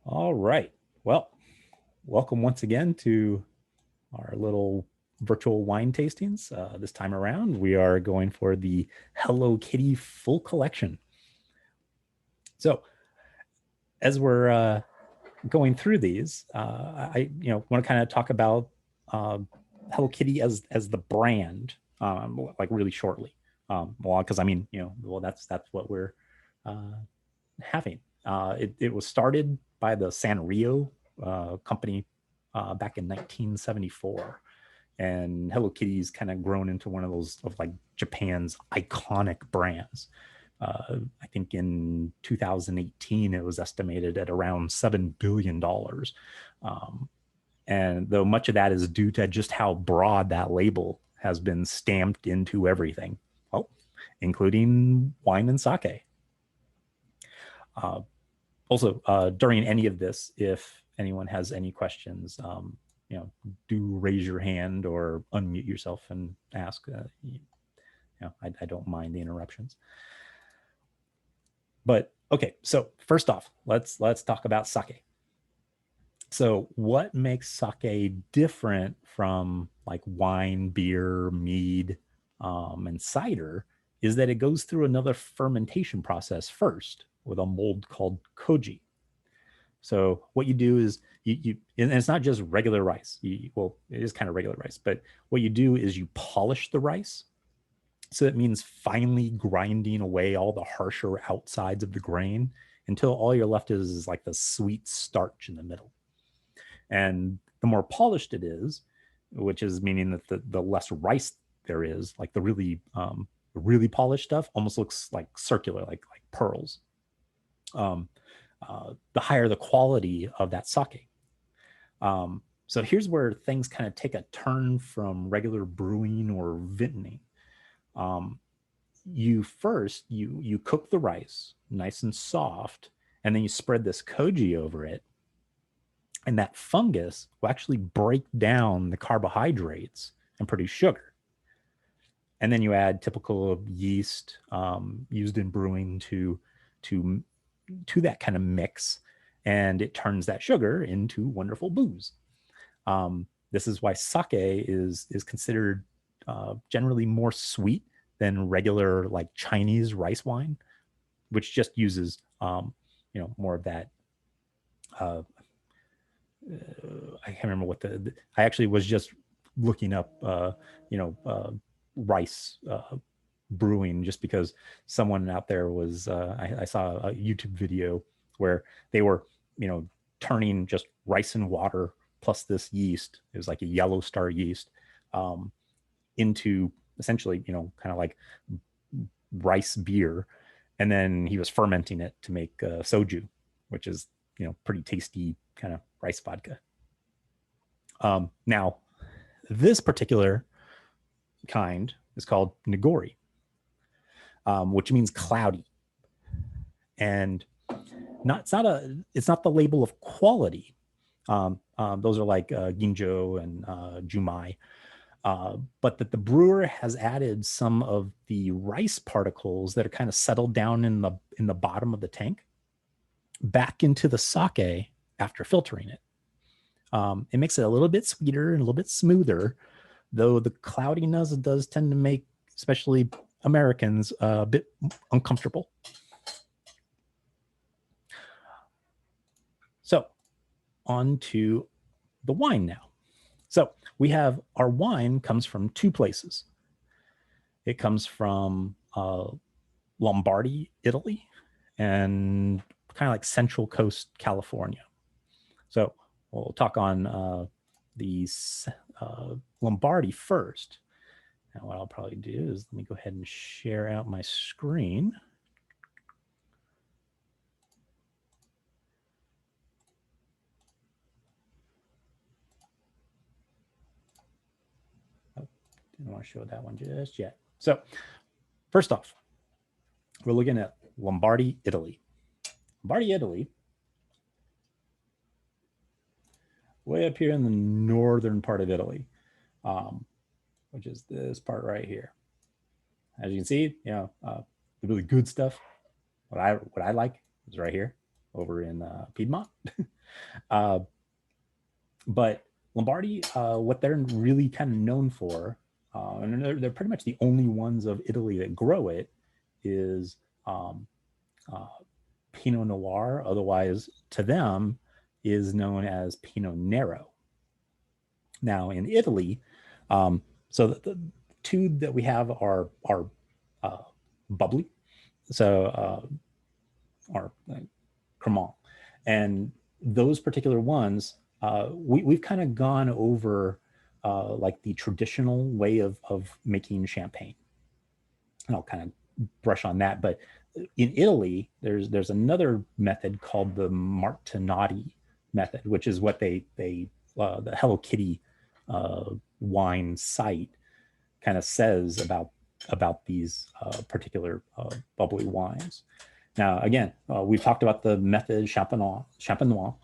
All right. Well, welcome once again to our little virtual wine tastings. This time around, we are going for the Hello Kitty full collection. So, as we're going through these, I want to kind of talk about uh, Hello Kitty as the brand, like really shortly. Well, because I mean, that's what we're uh, having. It was started by the Sanrio company back in 1974, and Hello Kitty's kind of grown into one of those of like Japan's iconic brands. I think in 2018 it was estimated at around $7 billion, and though much of that is due to just how broad that label has been stamped into everything, well, including wine and sake. Uh, Also, during any of this, if anyone has any questions, do raise your hand or unmute yourself and ask. I don't mind the interruptions. But okay, so first off, let's talk about sake. So, what makes sake different from like wine, beer, mead, and cider is that it goes through another fermentation process first with a mold called koji. So what you do is you and it's not just regular rice. Well, it is kind of regular rice, but what you do is you polish the rice. So it means finely grinding away all the harsher outsides of the grain until all you're left is like the sweet starch in the middle. And the more polished it is, which is meaning that the less rice there is, like the really polished stuff almost looks like circular, like pearls. The higher the quality of that sake. So here's where things kind of take a turn from regular brewing or vintning. Um, you cook the rice nice and soft, and then you spread this koji over it, and that fungus will actually break down the carbohydrates and produce sugar. And then you add typical yeast used in brewing to that kind of mix, and it turns that sugar into wonderful booze. This is why sake is considered generally more sweet than regular like Chinese rice wine, which just uses more of that. Uh, I can't remember what I actually was just looking up rice brewing just because someone out there was I saw a YouTube video where they were turning just rice and water plus this yeast, it was like a yellow star yeast, into essentially kind of like rice beer, and then he was fermenting it to make soju, which is pretty tasty kind of rice vodka. Now this particular kind is called Nigori, which means cloudy. And it's not the label of quality. Those are like ginjo and jumai, but that the brewer has added some of the rice particles that are kind of settled down in the bottom of the tank back into the sake after filtering it. It makes it a little bit sweeter and a little bit smoother, though the cloudiness does tend to make, especially Americans, a bit uncomfortable. So, on to the wine now. So, we have our wine comes from two places. It comes from Lombardi, Italy, and kind of like Central Coast, California. So, we'll talk on the Lombardi first. And what I'll probably do is let me go ahead and share out my screen. Oh, didn't want to show that one just yet. So first off, we're looking at Lombardi, Italy. Lombardi, Italy, way up here in the northern part of Italy, which is this part right here. As you can see, the really good stuff. What I like is right here. over in Piedmont. But Lombardi, what they're really kind of known for, and they're pretty much the only ones of Italy that grow it, is Pinot Noir, otherwise to them is known as Pinot Nero. Now in Italy, so the two that we have are bubbly, so are cremant, and those particular ones, we've kind of gone over like the traditional way of making champagne, and I'll kind of brush on that. But in Italy, there's another method called the Martinati method, which is what the Hello Kitty wine site kind of says about these particular bubbly wines. Now, again, we've talked about the method Champenois,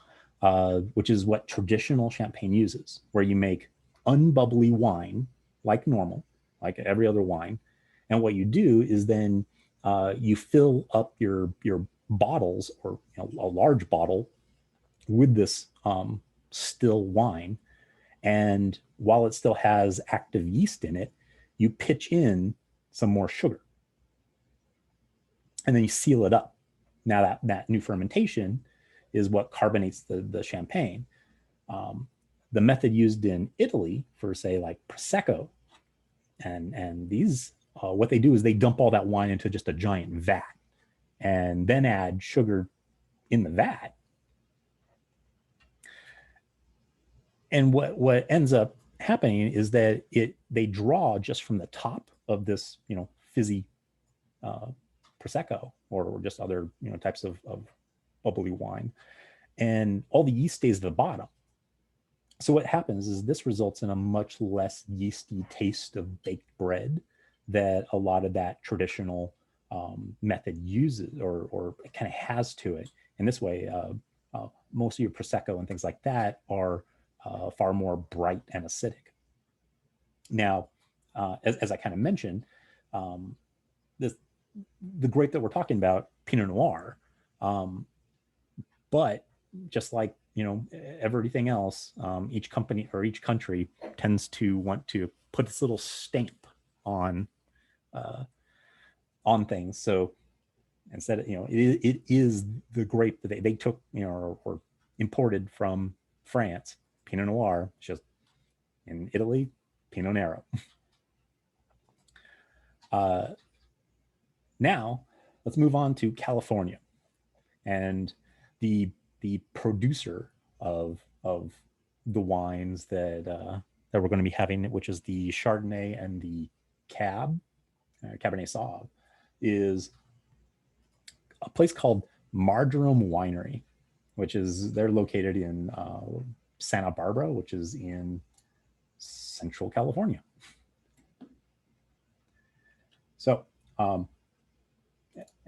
which is what traditional champagne uses, where you make unbubbly wine like normal, like every other wine. And what you do is then you fill up your bottles, or a large bottle, with this still wine. And while it still has active yeast in it, you pitch in some more sugar. And then you seal it up. Now that new fermentation is what carbonates the champagne. The method used in Italy for, say, like Prosecco, and these, what they do is they dump all that wine into just a giant vat and then add sugar in the vat. And what ends up happening is that they draw just from the top of this, fizzy Prosecco or just other, types of bubbly wine, and all the yeast stays at the bottom. So what happens is this results in a much less yeasty taste of baked bread that a lot of that traditional method uses or kind of has to it. In this way, most of your Prosecco and things like that are far more bright and acidic. Now, as I kind of mentioned, the grape that we're talking about, Pinot Noir, but just like everything else, each company or each country tends to want to put this little stamp on things. So instead of, it is the grape that they took, or imported from France, Pinot Noir. It's just in Italy, Pinot Nero. Now let's move on to California, and the producer of the wines that we're going to be having, which is the Chardonnay and the Cabernet Sauv, is a place called Marjoram Winery, which is, they're located in Santa Barbara, which is in Central California. So,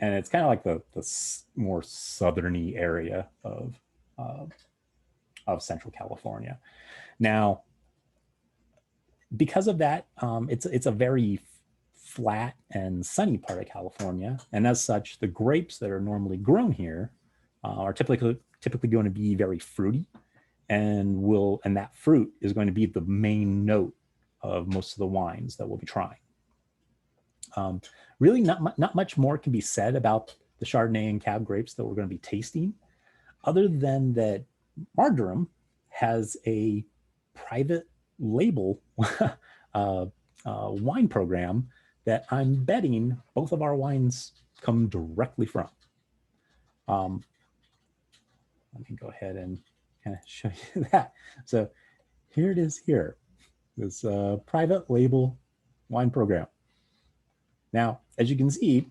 and it's kind of like the more southerny area of Central California. Now, because of that, it's a very flat and sunny part of California, and as such, the grapes that are normally grown here are typically going to be very fruity, and that fruit is going to be the main note of most of the wines that we'll be trying. Really, not much more can be said about the Chardonnay and Cab grapes that we're going to be tasting, other than that Marjoram has a private label wine program that I'm betting both of our wines come directly from. Let me go ahead and kind of show you that. So here it is here, this private label wine program. Now, as you can see,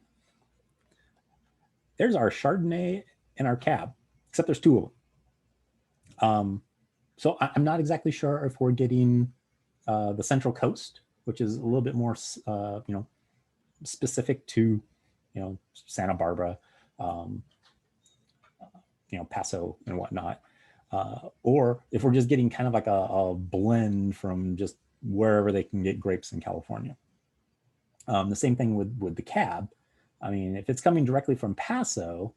there's our Chardonnay and our Cab, except there's two of them. So I'm not exactly sure if we're getting the Central Coast, which is a little bit more, specific to, Santa Barbara, Paso and whatnot, or if we're just getting kind of like a blend from just wherever they can get grapes in California. The same thing with the Cab. I mean, if it's coming directly from Paso,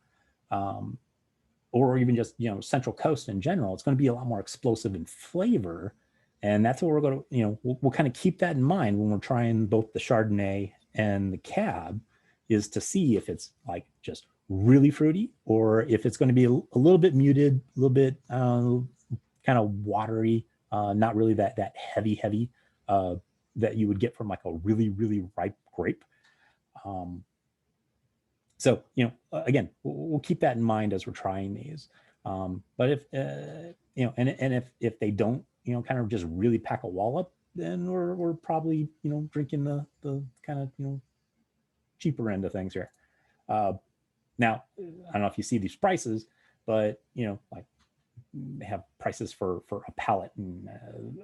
or even just, Central Coast in general, it's going to be a lot more explosive in flavor. And that's what we're going to, we'll kind of keep that in mind when we're trying both the Chardonnay and the Cab, is to see if it's like just really fruity, or if it's going to be a little bit muted, a little bit kind of watery, not really that heavy that you would get from like a really, really ripe grape. So, again, we'll keep that in mind as we're trying these. But if, and if they don't, kind of just really pack a wallop, then we're probably, drinking the kind of, cheaper end of things here. Now, I don't know if you see these prices, but, like they have prices for a pallet, and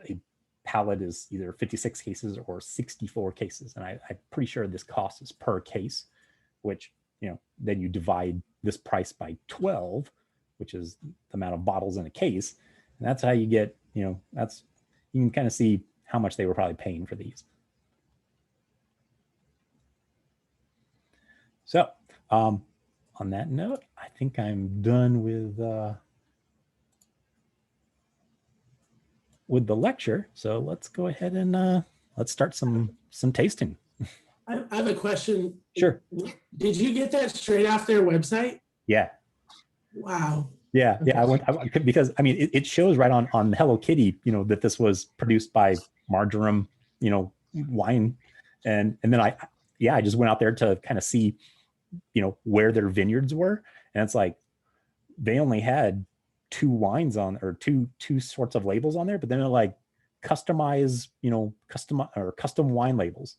a pallet is either 56 cases or 64 cases. And I'm pretty sure this cost is per case, which, then you divide this price by 12, which is the amount of bottles in a case. And that's how you get, you can kind of see how much they were probably paying for these. So on that note, I think I'm done with the lecture. So let's go ahead and let's start some tasting. I have a question. Sure. Did you get that straight off their website? Yeah. Wow. Yeah. I went because I mean it shows right on Hello Kitty, that this was produced by Marjoram, wine, and then I just went out there to kind of see, where their vineyards were, and it's like they only had 2 wines on, or two sorts of labels on there, but then they're like custom wine labels.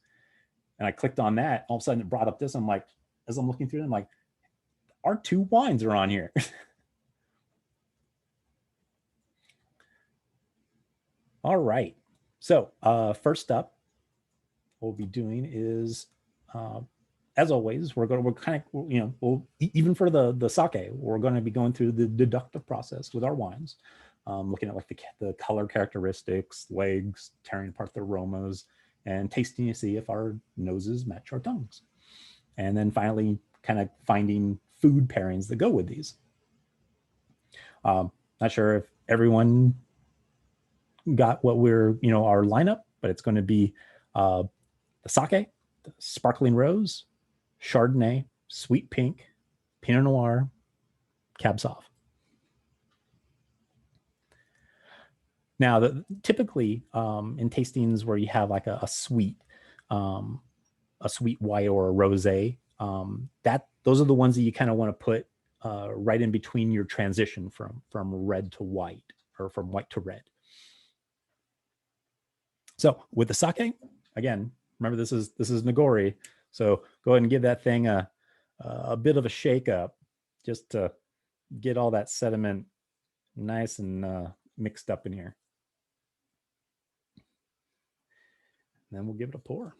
And I clicked on that. All of a sudden, it brought up this. I'm like, as I'm looking through them, I'm like, our 2 wines are on here. All right. So first up, what we'll be doing is, as always, we're kind of, even for the sake, we're going to be going through the deductive process with our wines, looking at like the color characteristics, legs, tearing apart the aromas, and tasting to see if our noses match our tongues. And then finally, kind of finding food pairings that go with these. Not sure if everyone got what we're, our lineup, but it's going to be the sake, the sparkling rose, Chardonnay, sweet pink, Pinot Noir, Cab Sauv. Now, typically in tastings where you have like a sweet white or a rosé, those are the ones that you kind of want to put right in between your transition from red to white, or from white to red. So with the sake, again, remember this is Nigori, so go ahead and give that thing a bit of a shake up, just to get all that sediment nice and mixed up in here. Then we'll give it a pour.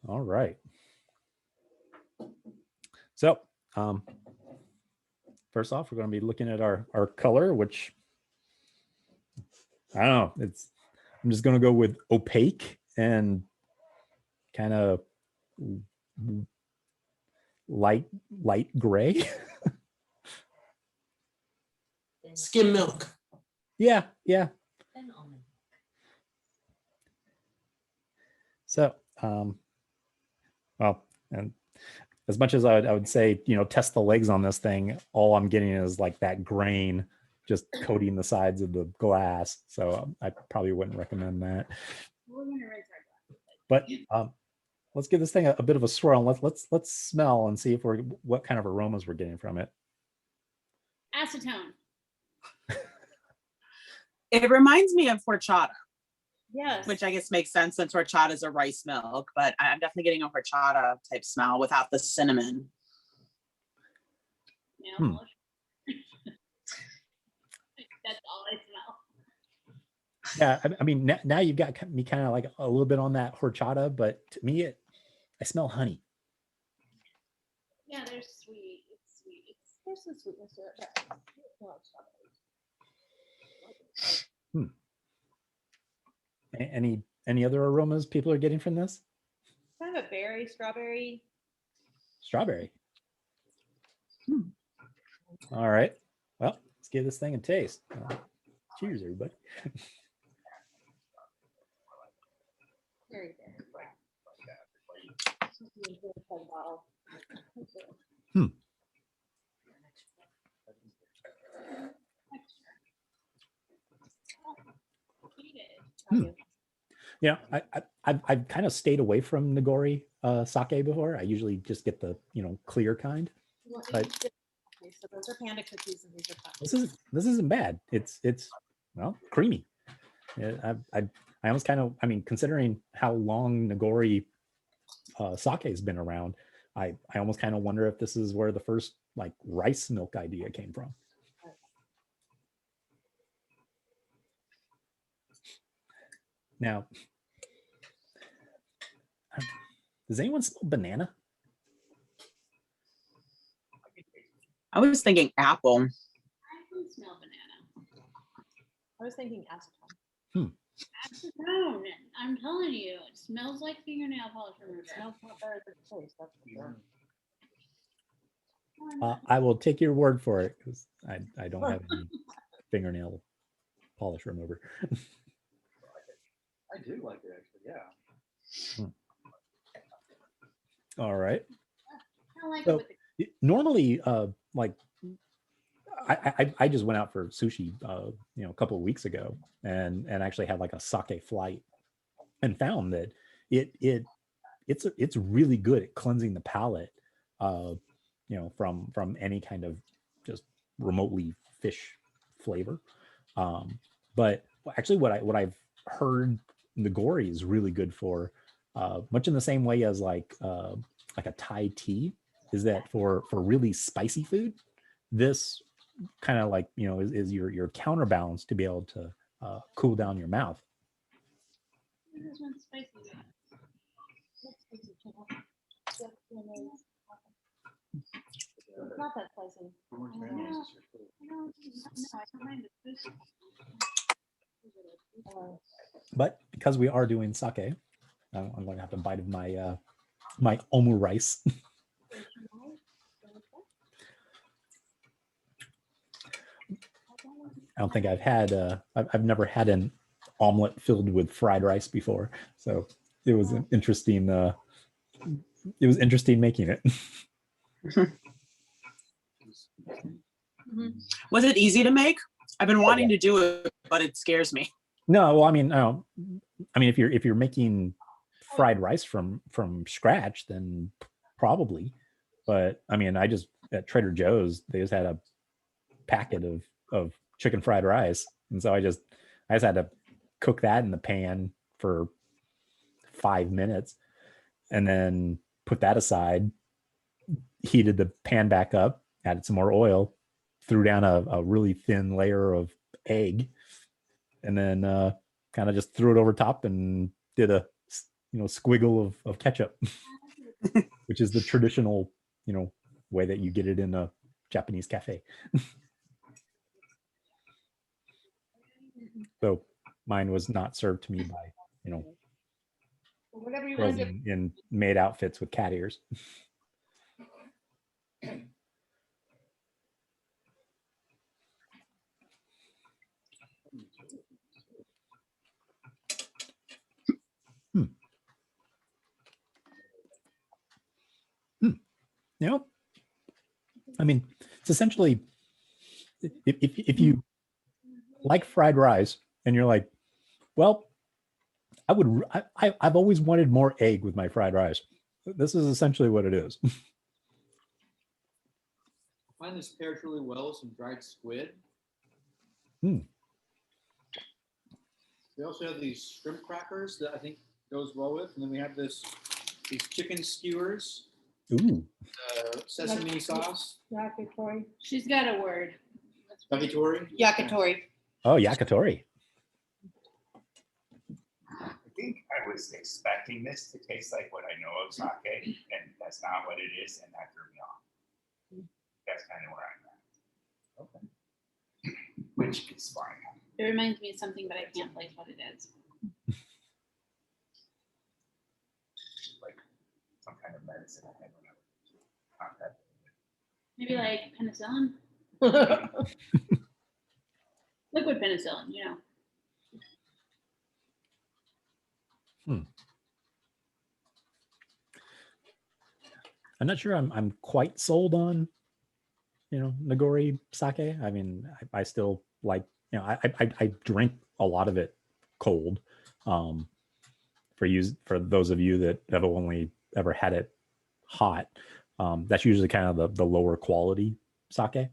All right. So first off, we're going to be looking at our color, which I don't know. I'm just going to go with opaque and kind of light gray. Skim milk. Yeah. So, well, and as much as I would say, test the legs on this thing, all I'm getting is like that grain just coating the sides of the glass. So I probably wouldn't recommend that. But let's give this thing a bit of a swirl. Let's smell and see if what kind of aromas we're getting from it. Acetone. It reminds me of horchata. Yes. Which I guess makes sense since horchata is a rice milk, but I'm definitely getting a horchata type smell without the cinnamon. Yeah. That's all I smell. Yeah, I mean, now you've got me kind of like a little bit on that horchata, but to me, I smell honey. Yeah, they're sweet. It's sweet. There's some sweetness to it. But well, Any other aromas people are getting from this? kind of a berry, strawberry. Strawberry. All right. Well, let's give this thing a taste. Cheers, everybody. Very, very brown. Hmm. Hmm. Yeah, I've kind of stayed away from Nigori sake before. I usually just get the clear kind. But So those are panda cookies and these are puffs. this isn't bad. It's well creamy. Yeah, I almost kind of, I mean, considering how long Nigori sake has been around, I almost kind of wonder if this is where the first like rice milk idea came from. Now, does anyone smell banana? I was thinking apple. I can smell banana. I was thinking acetone. Acetone. I'm telling you, it smells like fingernail polish remover. It smells not better than it tastes, that's for sure. I will take your word for it because I don't have any fingernail polish remover. I do like it actually, yeah. All right. I like So, it with the normally, like I just went out for sushi, a couple of weeks ago, and actually had like a sake flight, and found that it's really good at cleansing the palate, from any kind of just remotely fish flavor. But actually, what I've heard Nigori is really good for, much in the same way as like a Thai tea, is that for really spicy food, this kind of like is your counterbalance to be able to cool down your mouth. this one's spicy. It's not that spicy. No, I don't mind the fish. But because we are doing sake, I'm going to have to bite of my my omurice. I don't think I've had I've never had an omelet filled with fried rice before, so it was an interesting making it. Was it easy to make? I've been wanting to do it, but it scares me. No, well, I mean if you're making fried rice from scratch, then probably. But I mean, I just at Trader Joe's, they just had a packet of chicken fried rice, and so I just had to cook that in the pan for 5 minutes, and then put that aside, heated the pan back up, added some more oil, threw down a really thin layer of egg, and then kind of just threw it over top and did a squiggle of ketchup, which is the traditional way that you get it in a Japanese cafe. So mine was not served to me by Whatever you want to do. in maid outfits with cat ears. I mean, it's essentially, if you like fried rice and you're like, well, I've always wanted more egg with my fried rice, this is essentially what it is. I find this pairs really well with some dried squid. We also have these shrimp crackers that I think goes well with, and then we have these chicken skewers. Ooh. Sesame sauce. Yakitori. She's got a word. Yakitori. Yakitori. Oh, yakitori. I think I was expecting this to taste like what I know of sake, and that's not what it is, and that threw me off. that's kind of where I'm at. Okay. Which is fine. It reminds me of something, but I can't place what it is. Like some kind of medicine. I don't know. Not that. Maybe like penicillin, liquid penicillin, you know. I'm not sure I'm quite sold on, Nigori sake. I mean, I still like, I drink a lot of it cold. For those of you that have only ever had it hot, that's usually kind of the lower quality sake.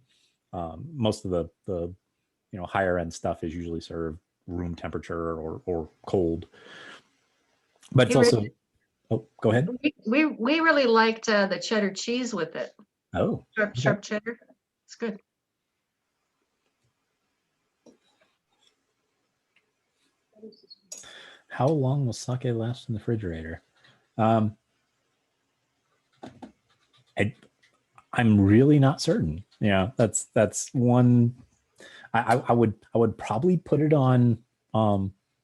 Most of the higher end stuff is usually served room temperature or cold. But it's also, oh, go ahead. We really liked the cheddar cheese with it. Oh, Sharp cheddar. It's good. How long will sake last in the refrigerator? I'm really not certain. Yeah, that's one. I would probably put it on,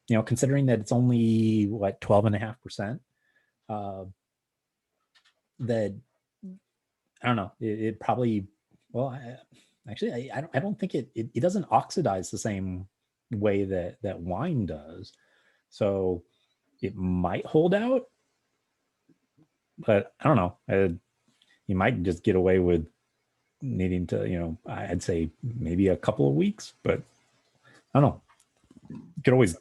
considering that it's only what 12.5%. That I don't know. It probably, well, I don't think it doesn't oxidize the same way that wine does. So it might hold out, but I don't know. You might just get away with needing to, I'd say maybe a couple of weeks, but I don't know. You could always,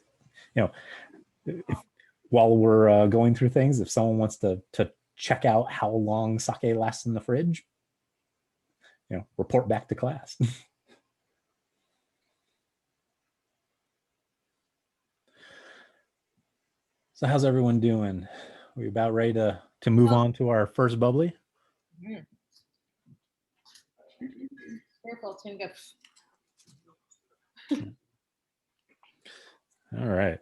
while we're going through things, if someone wants to check out how long sake lasts in the fridge, report back to class. So how's everyone doing? Are we about ready to move on to our first bubbly? Careful, it's gonna go. All right.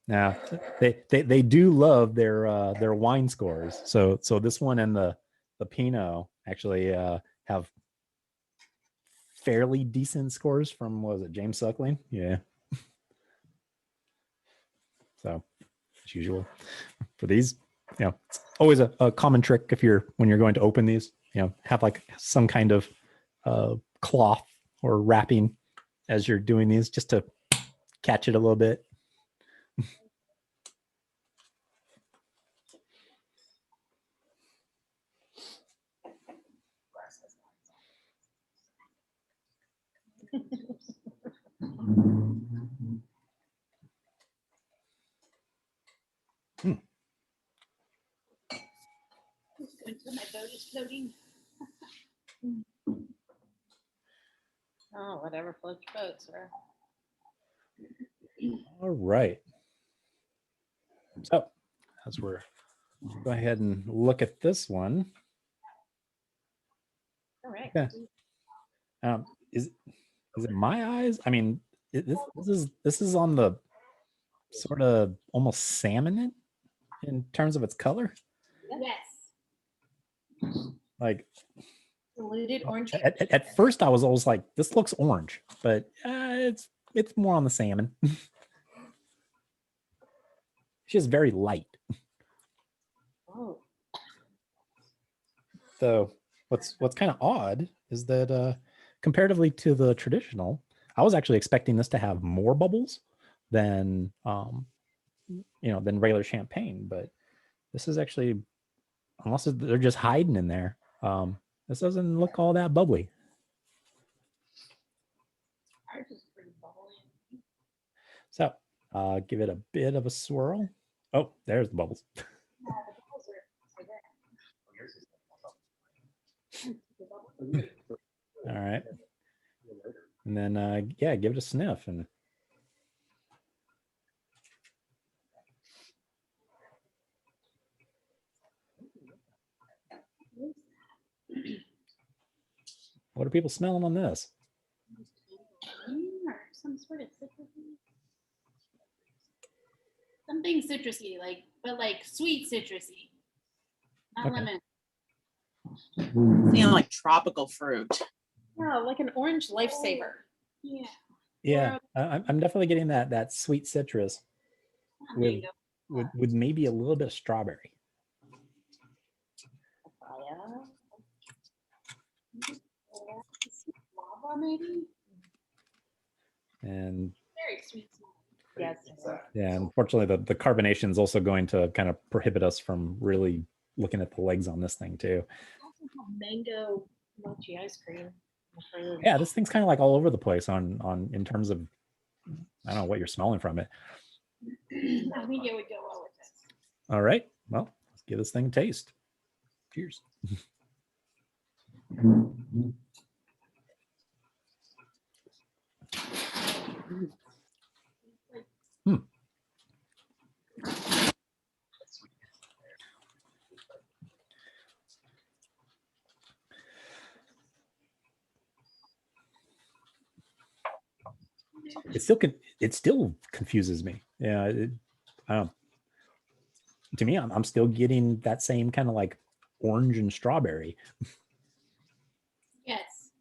Now they do love their wine scores. So this one and the Pinot actually have fairly decent scores from, what was it, James Suckling? Yeah. So as usual for these, it's always a common trick when you're going to open these, have like some kind of cloth or wrapping as you're doing these, just to catch it a little bit. Until my boat is floating. Oh, whatever floats boats, right? All right. So as we're go ahead and look at this one. All right. Yeah. Is it my eyes? I mean, this is on the sort of almost salmon in terms of its color. Yes. Like Diluted orange. at first, I was always like, this looks orange, but it's more on the salmon. She's very light. Oh. So what's kind of odd is that comparatively to the traditional, I was actually expecting this to have more bubbles than than regular champagne, but this is actually, unless they're just hiding in there, this doesn't look all that bubbly. Ours is pretty bubbly. So give it a bit of a swirl. Oh, there's the bubbles. Yeah, the bubbles are there. All right. And then, give it a sniff. And what are people smelling on this? Or some sort of citrusy. Something citrusy, but sweet citrusy. Not Okay. lemon. Feeling like tropical fruit. Yeah, like an orange lifesaver. Yeah. Yeah, I'm definitely getting that sweet citrus with with maybe a little bit of strawberry. Lava, maybe? And Very sweet smell. Yes. yeah, unfortunately, the carbonation is also going to kind of prohibit us from really looking at the legs on this thing too. Also have mango mochi ice cream. Yeah, this thing's kind of like all over the place on in terms of, I don't know what you're smelling from it. I think it would go well with this. All right, well, let's give this thing a taste. Cheers. It still confuses me. Yeah, to me, I'm still getting that same kind of like orange and strawberry. Yes.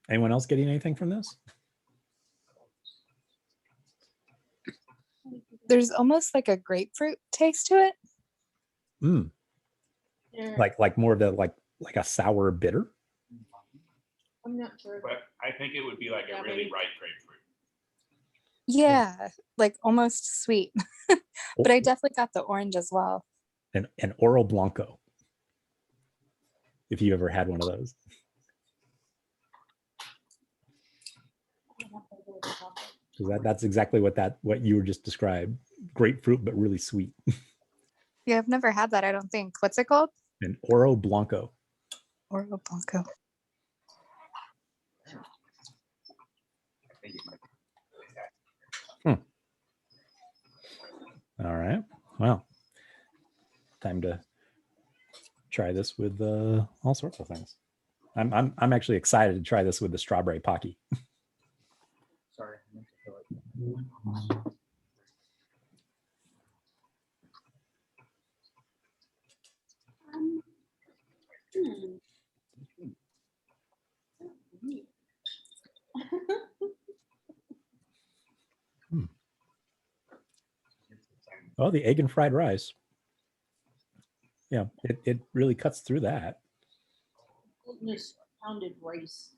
Anyone else getting anything from this? There's almost like a grapefruit taste to it. Mm. Like more of the like a sour bitter. I'm not sure. But I think it would be like a really ripe grapefruit. Yeah, like almost sweet. But I definitely got the orange as well. An Oro Blanco. If you ever had one of those. That's exactly what you were just described. Grapefruit, but really sweet. Yeah, I've never had that, I don't think. What's it called? An Oro Blanco. Oro Blanco. I think it might be. All right. Well, time to try this with all sorts of things. I'm actually excited to try this with the strawberry Pocky. Sorry. I meant to fill it. Oh, the egg and fried rice. Yeah, it really cuts through that. Glutinous pounded rice.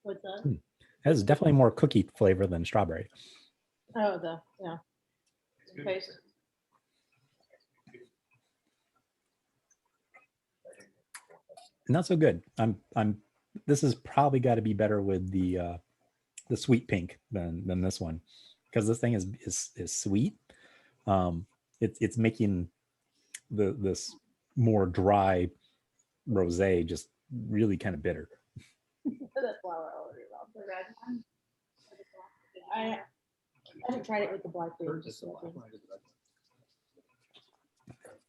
What's that? It has definitely more cookie flavor than strawberry. Oh, yeah. Okay. Not so good. This has probably got to be better with the sweet pink than this one, because this thing is sweet. It's making this more dry rosé just really kind of bitter. The flower already love the red one. I haven't tried it with the blackberry.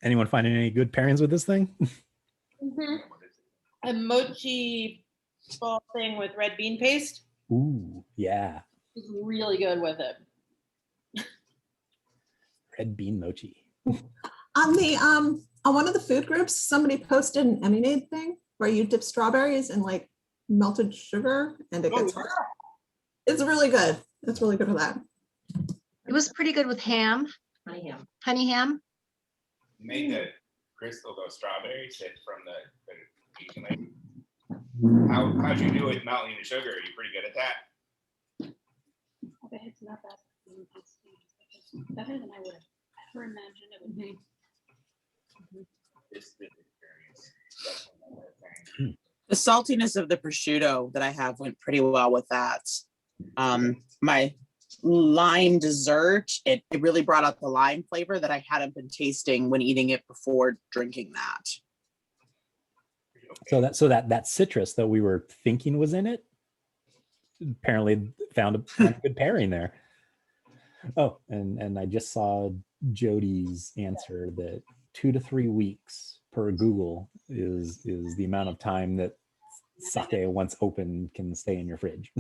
Anyone finding any good pairings with this thing? A mochi ball thing with red bean paste Ooh, yeah. is really good with it. Red bean mochi. On the on one of the food groups, somebody posted an maid thing where you dip strawberries in like melted sugar and it gets it's really good. It's really good for that. It was pretty good with ham. Honey ham. You made the crystal those strawberries from the how'd you do it melting the sugar? Are you pretty good at that? I bet it's not that better than I would have ever imagined it would be. This experience. Definitely another thing. The saltiness of the prosciutto that I have went pretty well with that. My lime dessert. It really brought out the lime flavor that I hadn't been tasting when eating it before drinking that. So that citrus that we were thinking was in it apparently found a good pairing there. Oh, and I just saw Jody's answer that 2 to 3 weeks per Google is the amount of time that sake once open can stay in your fridge.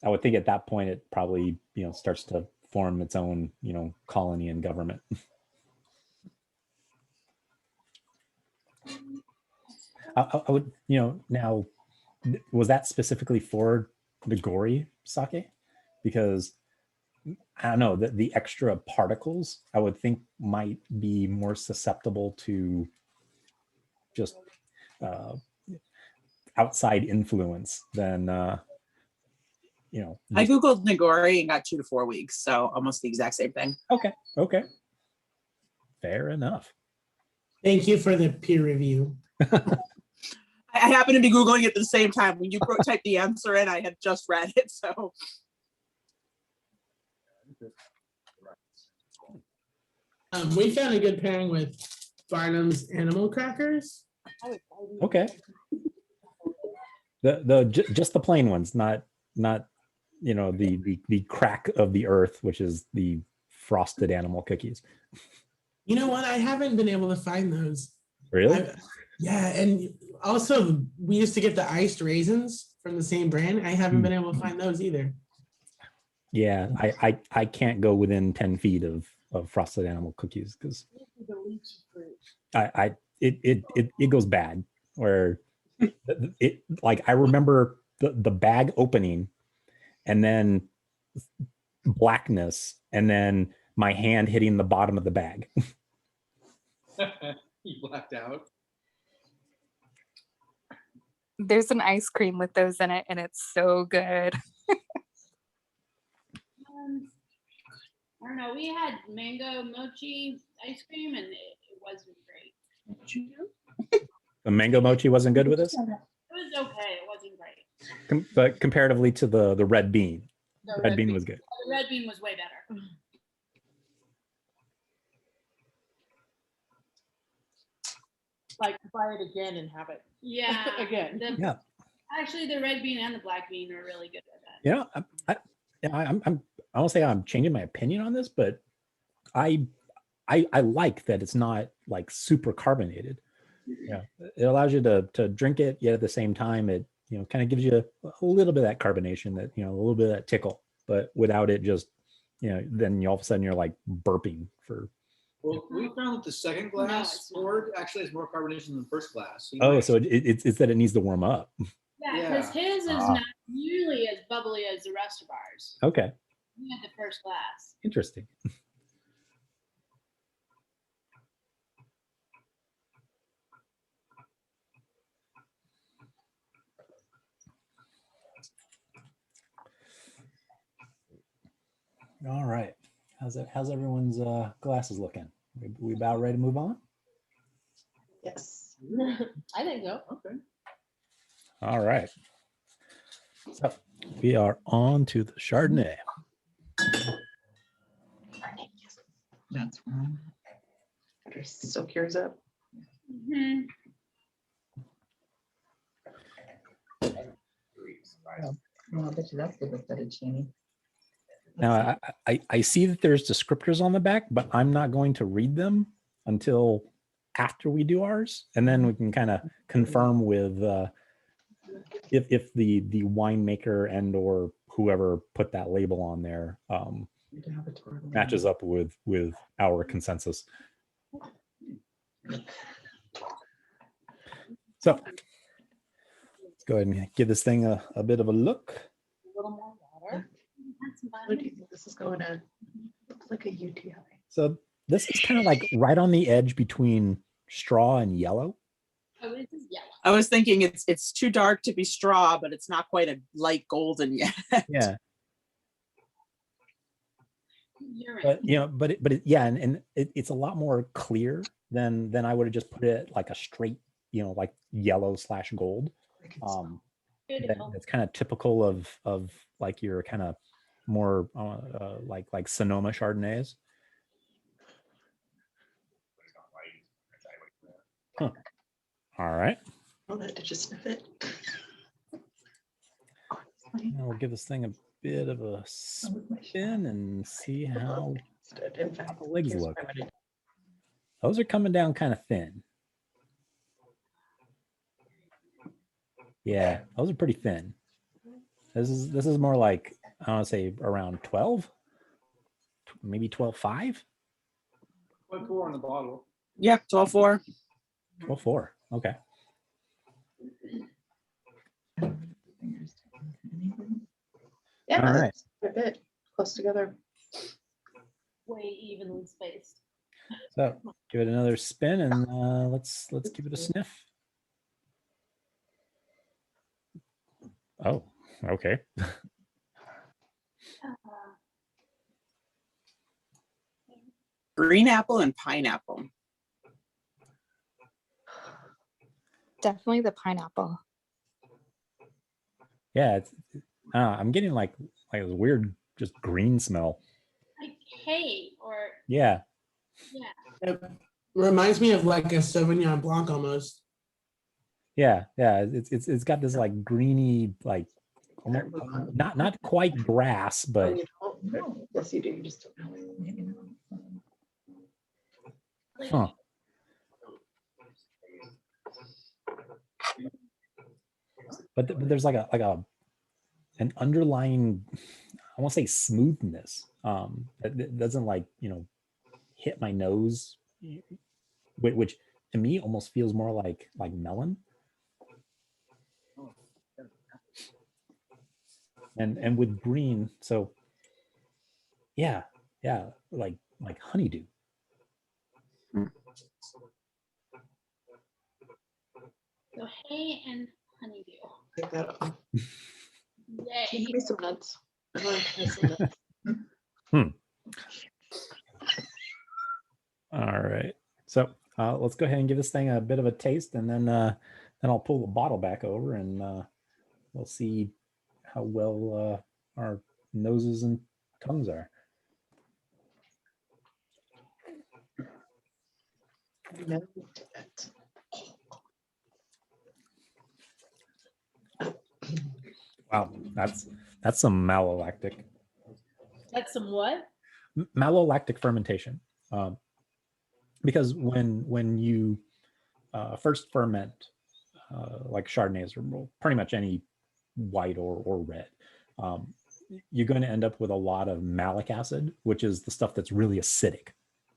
I would think at that point it probably starts to form its own colony and government. I would now, was that specifically for Nigori sake? Because I don't know, the extra particles I would think might be more susceptible to just outside influence than I Googled Nigori and got 2 to 4 weeks. So almost the exact same thing. Okay. Fair enough. Thank you for the peer review. I happened to be Googling it at the same time. When you typed the answer in, I had just read it. So We found a good pairing with Barnum's animal crackers. Okay. Just the plain ones, not the crack of the earth, which is the frosted animal cookies. You know what? I haven't been able to find those. Really? Yeah, and also we used to get the iced raisins from the same brand. I haven't been able to find those either. Yeah, I can't go within 10 feet of frosted animal cookies because it goes bad. Where it like I remember the bag opening and then blackness and then my hand hitting the bottom of the bag. You blacked out. There's an ice cream with those in it, and it's so good. I don't know. We had mango mochi ice cream, and it wasn't great. The mango mochi wasn't good with this? It was okay. It wasn't great. But comparatively to the red bean, The red bean was good. The red bean was way better. Like buy it again and have it. Yeah. Again. Yeah. Actually, the red bean and the black bean are really good with it. I don't say I'm changing my opinion on this, but I like that it's not like super carbonated. Yeah, it allows you to drink it, yet at the same time it kind of gives you a little bit of that carbonation, that a little bit of that tickle, but without it just then all of a sudden you're like burping for. Well, we found that the second glass poured actually has more carbonation than the first glass. So it's that it needs to warm up. Yeah, because his is not nearly as bubbly as the rest of ours. Okay. We had the first glass. Interesting. All right. How's everyone's glasses looking? We about ready to move on? Yes. I think so. Okay. All right. So we are on to the Chardonnay. That's wrong. Better soak yours up. Mm-hmm. Well, I bet you that's good with fettuccine. Now, I see that there's descriptors on the back, but I'm not going to read them until after we do ours, and then we can kind of confirm with if the winemaker and or whoever put that label on there matches up with our consensus. So let's go ahead and give this thing a bit of a look. A little more water. What do you think this is going to look like a UTI? So this is kind of like right on the edge between straw and yellow. Oh, this is yellow. I was thinking it's too dark to be straw, but it's not quite a light golden yet. Yeah. You're right. But it's a lot more clear than I would have just put it like a straight, like yellow/gold. Good That's kind of typical of like your kind of more like Sonoma Chardonnays. Huh. All right. I'll have to just sniff it. Now we'll give this thing a bit of a spin and see how the legs look. Those are coming down kind of thin. Yeah, those are pretty thin. This is more like, I want to say around 12, maybe 12.5. 12.4 on the bottle. Yeah, 12.4. 12.4. Okay. Yeah, All right. a bit close together. Way evenly spaced. So give it another spin and let's give it a sniff. Oh, okay. Green apple and pineapple. Definitely the pineapple. Yeah, I'm getting like this weird just green smell. Like hay or Yeah. yeah. It reminds me of like a Sauvignon Blanc almost. Yeah. It's got this like greeny, like almost, not quite grass, but No. Yes, you do. You just don't know. huh. But there's like an underlying, I won't say smoothness, that doesn't like, hit my nose, which to me almost feels more like melon. And with green, so yeah, like honeydew. So hay and honeydew. Take that off. Yay. Give me some nuts. I want to try some nuts. All right. So let's go ahead and give this thing a bit of a taste, and then I'll pull the bottle back over, and we'll see how well our noses and tongues are. Wow, that's some malolactic. That's some what? Malolactic fermentation. Because when you first ferment like Chardonnays or pretty much any white or red, you're going to end up with a lot of malic acid, which is the stuff that's really acidic,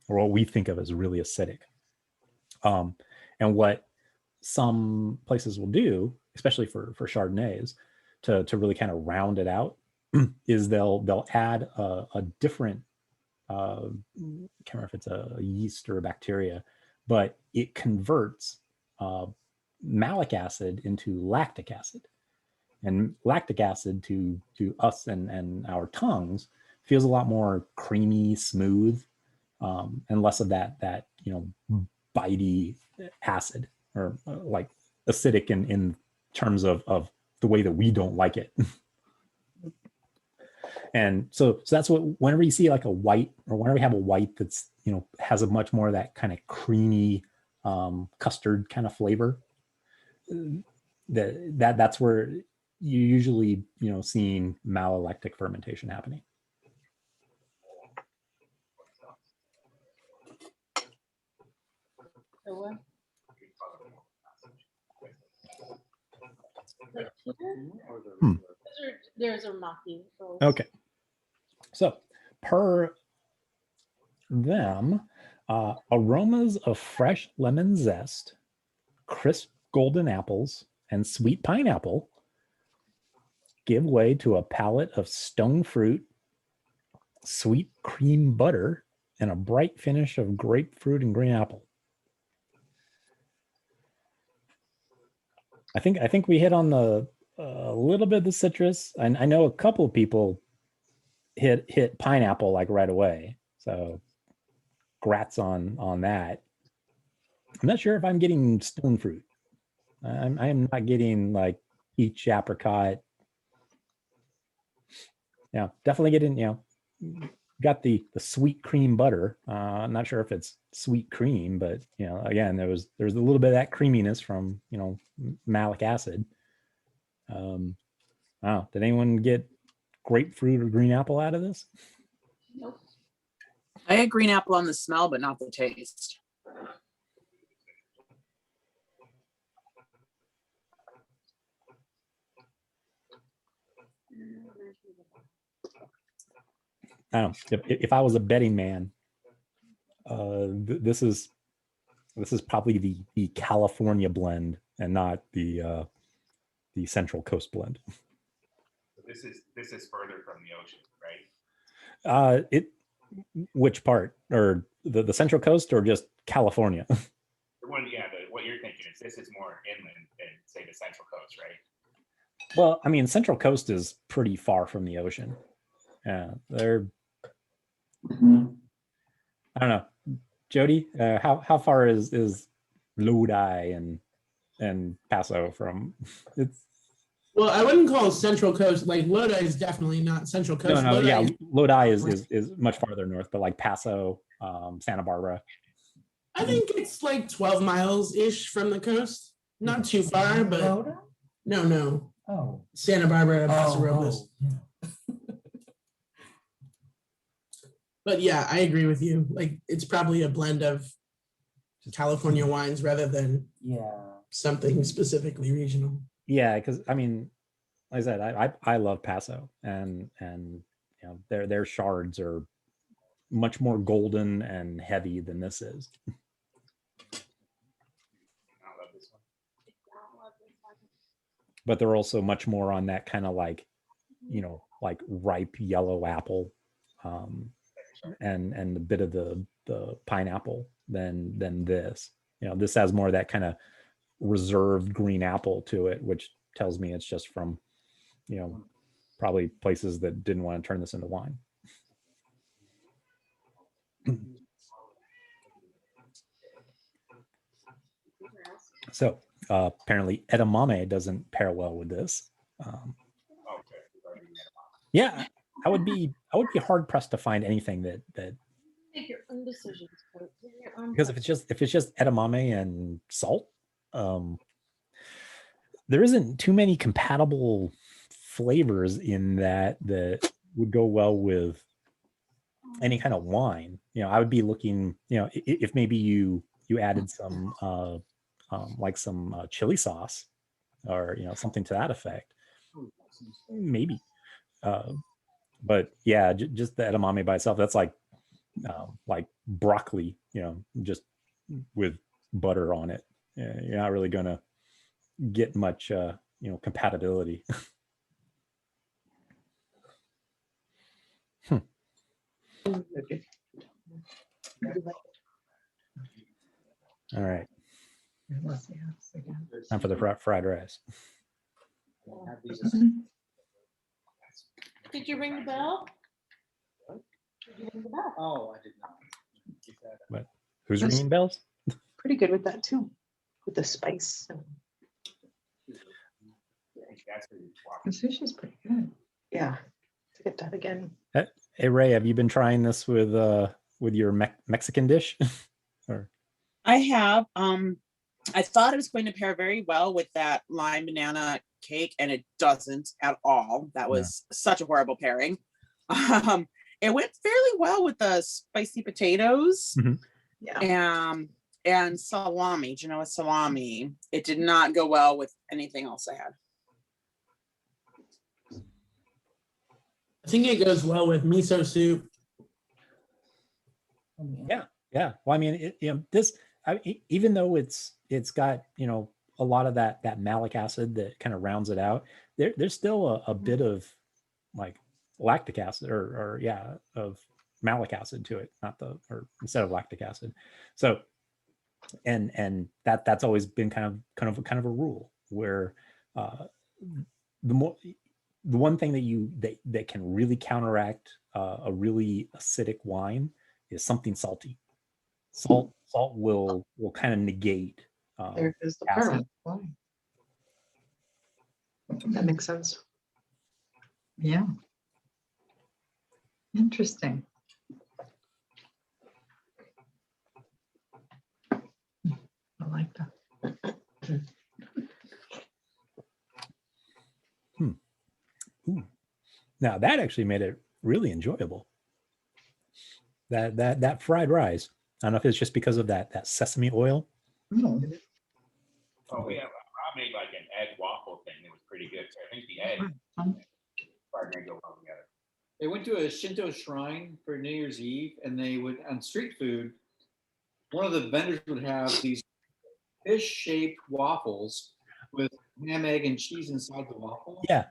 or what we think of as really acidic. And what some places will do, especially for Chardonnays, to really kind of round it out, is they'll add a different, I can't remember if it's a yeast or a bacteria, but it converts malic acid into lactic acid. And lactic acid to us and our tongues feels a lot more creamy, smooth, and less of that bitey acid, or like acidic in terms of the way that we don't like it. And so that's what, whenever you see like a white, or whenever you have a white that's, has a much more of that kind of creamy custard kind of flavor, that's where you usually, seeing malolactic fermentation happening. There's a maki. Okay. So per them, aromas of fresh lemon zest, crisp golden apples, and sweet pineapple give way to a palette of stone fruit, sweet cream butter, and a bright finish of grapefruit and green apple. I think we hit on a little bit of the citrus. And I know a couple of people hit pineapple like right away. So grats on that. I'm not sure if I'm getting stone fruit. I am not getting like peach, apricot. yeah, definitely getting, got the sweet cream butter. I'm not sure if it's sweet cream, but again, there's a little bit of that creaminess from malic acid. Wow, did anyone get grapefruit or green apple out of this? Nope. I had green apple on the smell, but not the taste. I don't know. If I was a betting man, this is probably the California blend and not the Central Coast blend. So this is further from the ocean, right? Which part, or the Central Coast, or just California? The one, yeah, what you're thinking is this is more inland than say the Central Coast, right? Well, I mean, Central Coast is pretty far from the ocean. Yeah, they're. I don't know, Jody. How far is Lodi and Paso from? It's. Well, I wouldn't call Central Coast, like Lodi is definitely not Central Coast. No, Lodi, yeah, Lodi is much farther north, but like Paso, Santa Barbara. I think it's like 12 miles ish from the coast. Not too far, but no. Oh. Santa Barbara, Paso Robles. But yeah, I agree with you. Like it's probably a blend of California wines rather than something specifically regional. Yeah, because I mean, like I said, I love Paso, and their shards are much more golden and heavy than this is. I love this one. But they're also much more on that kind of like, like ripe yellow apple, and a bit of the pineapple than this. This has more of that kind of reserved green apple to it, which tells me it's just from, probably places that didn't want to turn this into wine. So apparently edamame doesn't pair well with this. Yeah, I would be hard pressed to find anything that Make your own decisions. Coach. Make your own because if it's just edamame and salt, there isn't too many compatible flavors in that would go well with any kind of wine. I would be looking, if maybe you added some like some chili sauce or something to that effect, maybe. But yeah, just the edamame by itself, that's like broccoli, just with butter on it. You're not really gonna get much compatibility. All right, time for the fried rice. Did you ring the bell? Did you ring the bell? Oh, I did not. But who's ringing bells? Pretty good with that too, with the spice. The sushi's pretty good. Yeah, to get that again. Hey Ray, have you been trying this with your Mexican dish? Or I have. I thought it was going to pair very well with that lime banana cake, and it doesn't at all. That was such a horrible pairing. It went fairly well with the spicy potatoes. Mm-hmm. Yeah. And salami, Genoa salami. It did not go well with anything else I had. I think it goes well with miso soup. Yeah. Well, I mean, even though it's got a lot of that malic acid that kind of rounds it out, there's still a bit of like lactic acid or of malic acid to it, instead of lactic acid. So, and that's always been kind of a rule where the one thing that can really counteract a really acidic wine is something salty. Salt will kind of negate. There is the acid. part. That makes sense. Yeah. Interesting. I like that. Ooh. Now that actually made it really enjoyable. That fried rice. I don't know if it's just because of that sesame oil. Oh, yeah. I made like an egg waffle thing. It was pretty good. So I think the egg Chardonnay go well together. They went to a Shinto shrine for New Year's Eve, and they would, on street food, one of the vendors would have these fish-shaped waffles with ham, egg, and cheese inside the waffle. Yeah.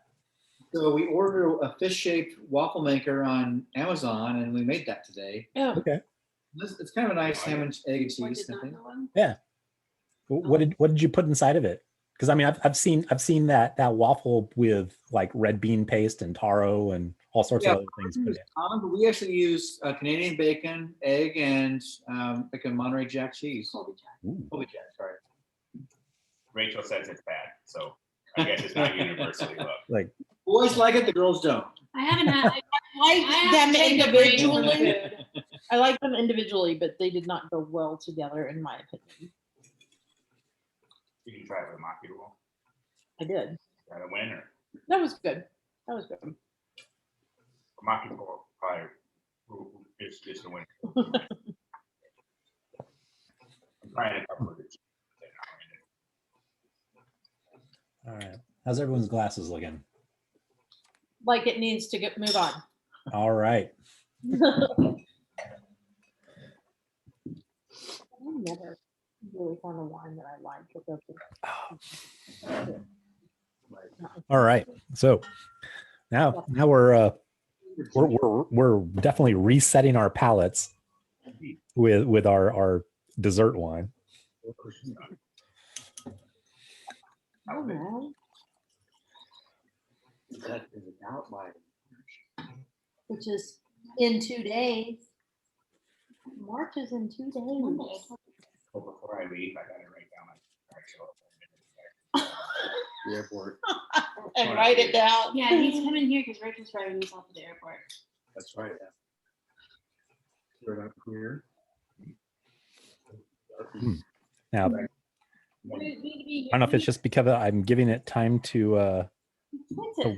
So we ordered a fish-shaped waffle maker on Amazon, and we made that today. Yeah. Okay. It's kind of a nice ham and egg and cheese kind of thing. Yeah. What did you put inside of it? Because I mean, I've seen that waffle with like red bean paste and taro and all sorts of other things. But we actually used Canadian bacon, egg, and like a Monterey Jack cheese. Colby Jack, sorry. Rachel says it's bad, so I guess it's not universally loved. Like boys like it, the girls don't. I haven't had. I like them individually. Food. I like them individually, but they did not go well together, in my opinion. You can try it with maki roll. I did. Got a winner. That was good. That was good. Maki roll probably is the winner. I'm trying a couple of it. All right. How's everyone's glasses looking? Like it needs to move on. All right. I never really found a wine that I liked. All right. So now we're definitely resetting our palates with our dessert wine. That is an outlier. Which is in 2 days. March is in 2 days. Well, before I leave, I gotta write down my The airport. And write it down. Yeah, he's coming here because Rachel's driving us off to the airport. That's right. Right up here. Now, I don't know if it's just because I'm giving it time to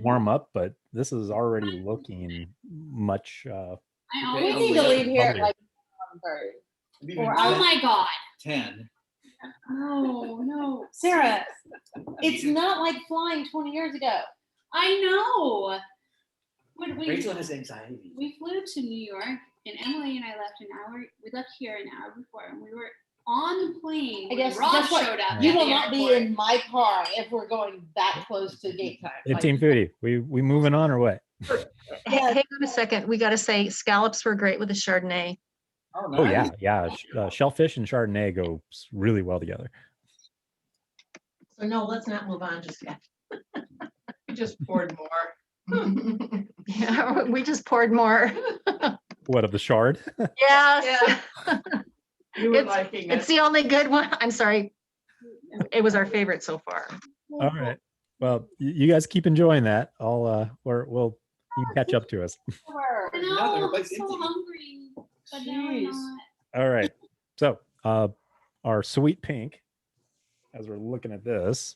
warm up, but this is already looking much. We need to leave here at like 1:30. Oh my God. 10. No, Sarah, it's not like flying 20 years ago. I know. When Rachel has anxiety. we flew to New York, and Emily and I left an hour. We left here an hour before, and we were on the plane. I guess Rob guess what? showed up. You at will the not be airport. in my car if we're going that close to gate time. Hey, Team Foodie, we moving on or what? Hang on a second. We got to say scallops were great with the Chardonnay. Oh yeah. Shellfish and Chardonnay go really well together. So no, let's not move on just yet. We just poured more. Yeah, we just poured more. What, of the chard? Yes. You were liking it. It's the only good one. I'm sorry. It was our favorite so far. All right. Well, you guys keep enjoying that. You can catch up to us. I know, I'm so hungry, but now I'm not. All right. So our sweet pink, as we're looking at this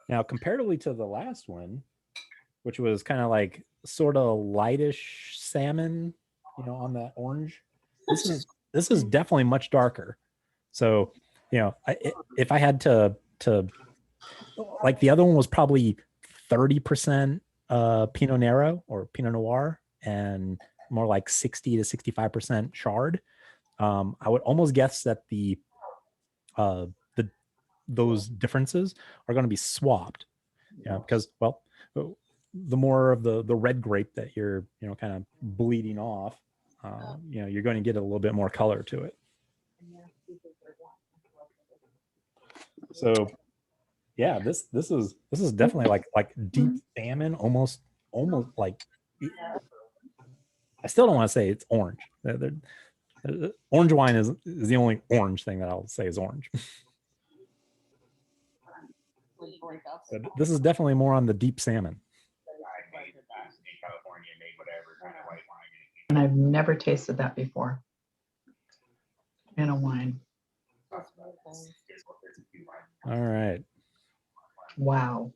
now, comparatively to the last one, which was kind of like sort of lightish salmon, on that orange. This is definitely much darker. So, if I had to like, the other one was probably 30% Pinot Nero or Pinot Noir and more like 60 to 65% chard. I would almost guess that those differences are going to be swapped. Because, well, the more of the red grape that you're kind of bleeding off, you're going to get a little bit more color to it. So yeah, this is definitely like deep salmon, almost like, I still don't want to say it's orange. Orange wine is the only orange thing that I'll say is orange. But this is definitely more on the deep salmon. In California, made whatever kind of white wine. And I've never tasted that before in a wine. All right. Wow.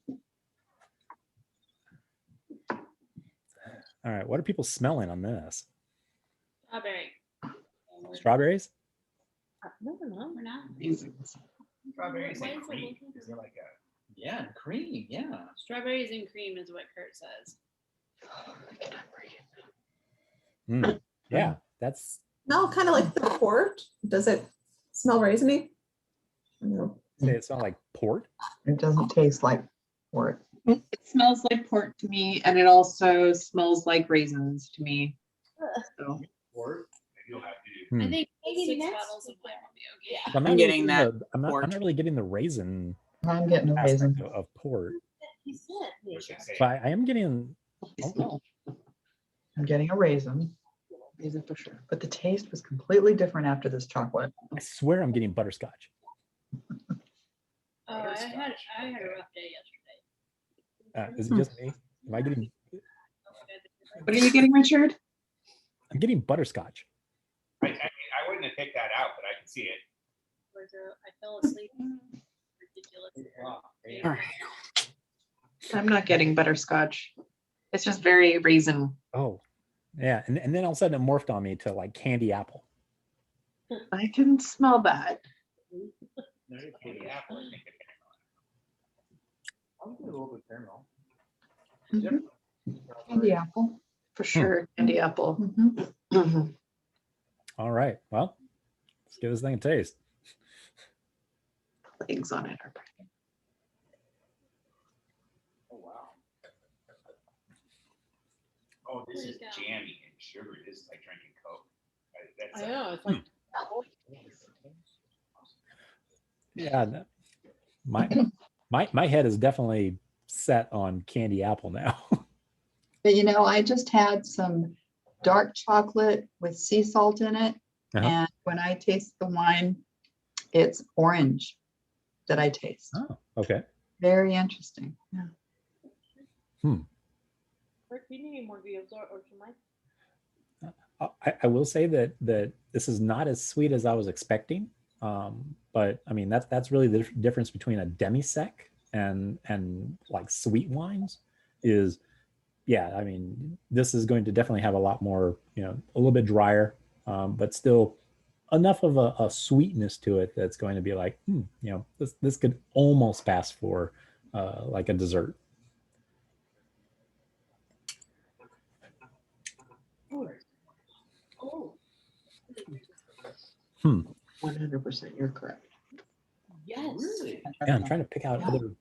All right. What are people smelling on this? Strawberry. Strawberries? No, we're not. We're not. Strawberries Why and is it cream. looking- Is there like a Yeah, cream. Yeah. Strawberries and cream is what Kurt says. Yeah, that's Smell kind of like the port. Does it smell raisiny? No. say it smells like port. It doesn't taste like port. It smells like port to me, and it also smells like raisins to me. So or maybe you'll have to do. I think Maybe 6 next bottles of wine will be okay. I'm not I'm really getting that I'm not port. really getting the raisin I'm getting a aspect raisin. of port, He said. What's it say? but I am getting. Oh, no. I'm getting a raisin. raisin for sure. But the taste was completely different after this chocolate. I swear I'm getting butterscotch. Oh, I had a rough day yesterday. Is it just me? Am I getting? What are you getting, Richard? I'm getting butterscotch. I wouldn't have picked that out, but I can see it. I fell asleep. Ridiculous. All right. I'm not getting butterscotch. It's just very raisin. Oh, yeah, and then all of a sudden it morphed on me to like candy apple. I can smell that. Candy apple, I think it I'll get a little bit of caramel. Candy apple. For sure, candy apple. Mhm. Mhm. All right, well, let's give this thing a taste. Things on it are pretty. Oh, wow. Oh, this is jammy and sugary. This is like drinking Coke. That's I know, it's like. Yeah, my head is definitely set on candy apple now. But you know, I just had some dark chocolate with sea salt in it. And when I taste the wine, it's orange that I taste. Oh, okay. Very interesting. Yeah. Rick, you need any more videos or some mic? I will say that this is not as sweet as I was expecting. But I mean, that's really the difference between a demi-sec and like sweet wines is, yeah, I mean, this is going to definitely have a lot more, a little bit drier, but still enough of a sweetness to it that's going to be like, this could almost pass for like a dessert. Oh. 100% you're correct. Yes. Really? Yeah, I'm trying to pick out other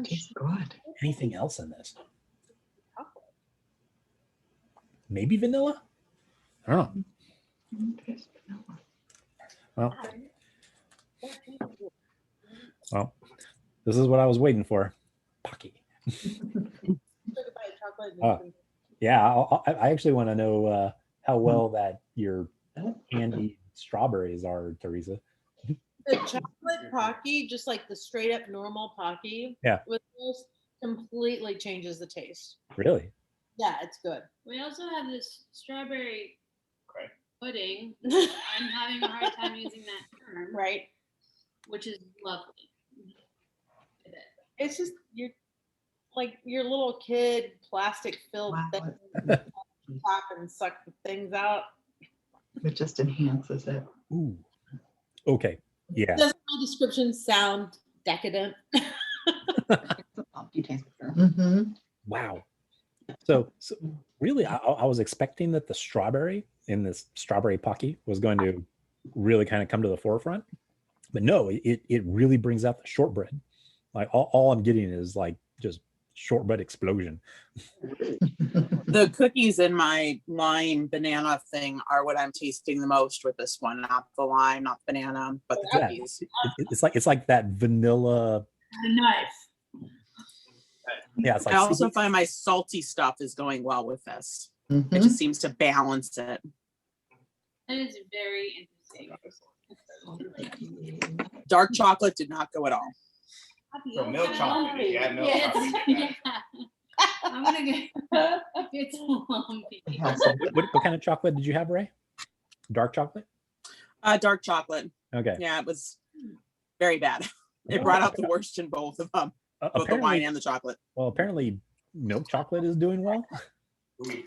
Tastes good. anything else in this. Maybe vanilla? I don't know. Tastes vanilla. Well, this is what I was waiting for. Pocky. Yeah, I actually want to know how well that your candied strawberries are, Teresa. The chocolate Pocky, just like the straight up normal Pocky. Yeah. With this completely changes the taste. Really? Yeah, it's good. We also have this strawberry Okay. pudding. I'm having a hard time using that term, Right. which is lovely. It's just your little kid plastic filled Wow. thing. Pop and suck the things out. It just enhances it. Ooh. Okay. Yeah. Doesn't my description sound decadent? You taste better. Mm-hmm. Wow. So really, I was expecting that the strawberry in this strawberry Pocky was going to really kind of come to the forefront, but no, it really brings out the shortbread. Like all I'm getting is like just shortbread explosion. The cookies in my lime banana thing are what I'm tasting the most with this one. Not the lime, not the banana, but the Yeah, cookies. it's like that vanilla. The knife. Yeah, it's like I also find my salty stuff is going well with this. Mhm. It just seems to balance it. That is very interesting. Dark chocolate did not go at all. So milk chocolate, if you have milk Yes, chocolate, you get yeah. I'm gonna get it's lumpy. What kind of chocolate did you have, Ray? Dark chocolate? Dark chocolate. Okay. Yeah, it was very bad. It brought out the worst in both of them, both the wine and the chocolate. Well, apparently milk chocolate is doing well.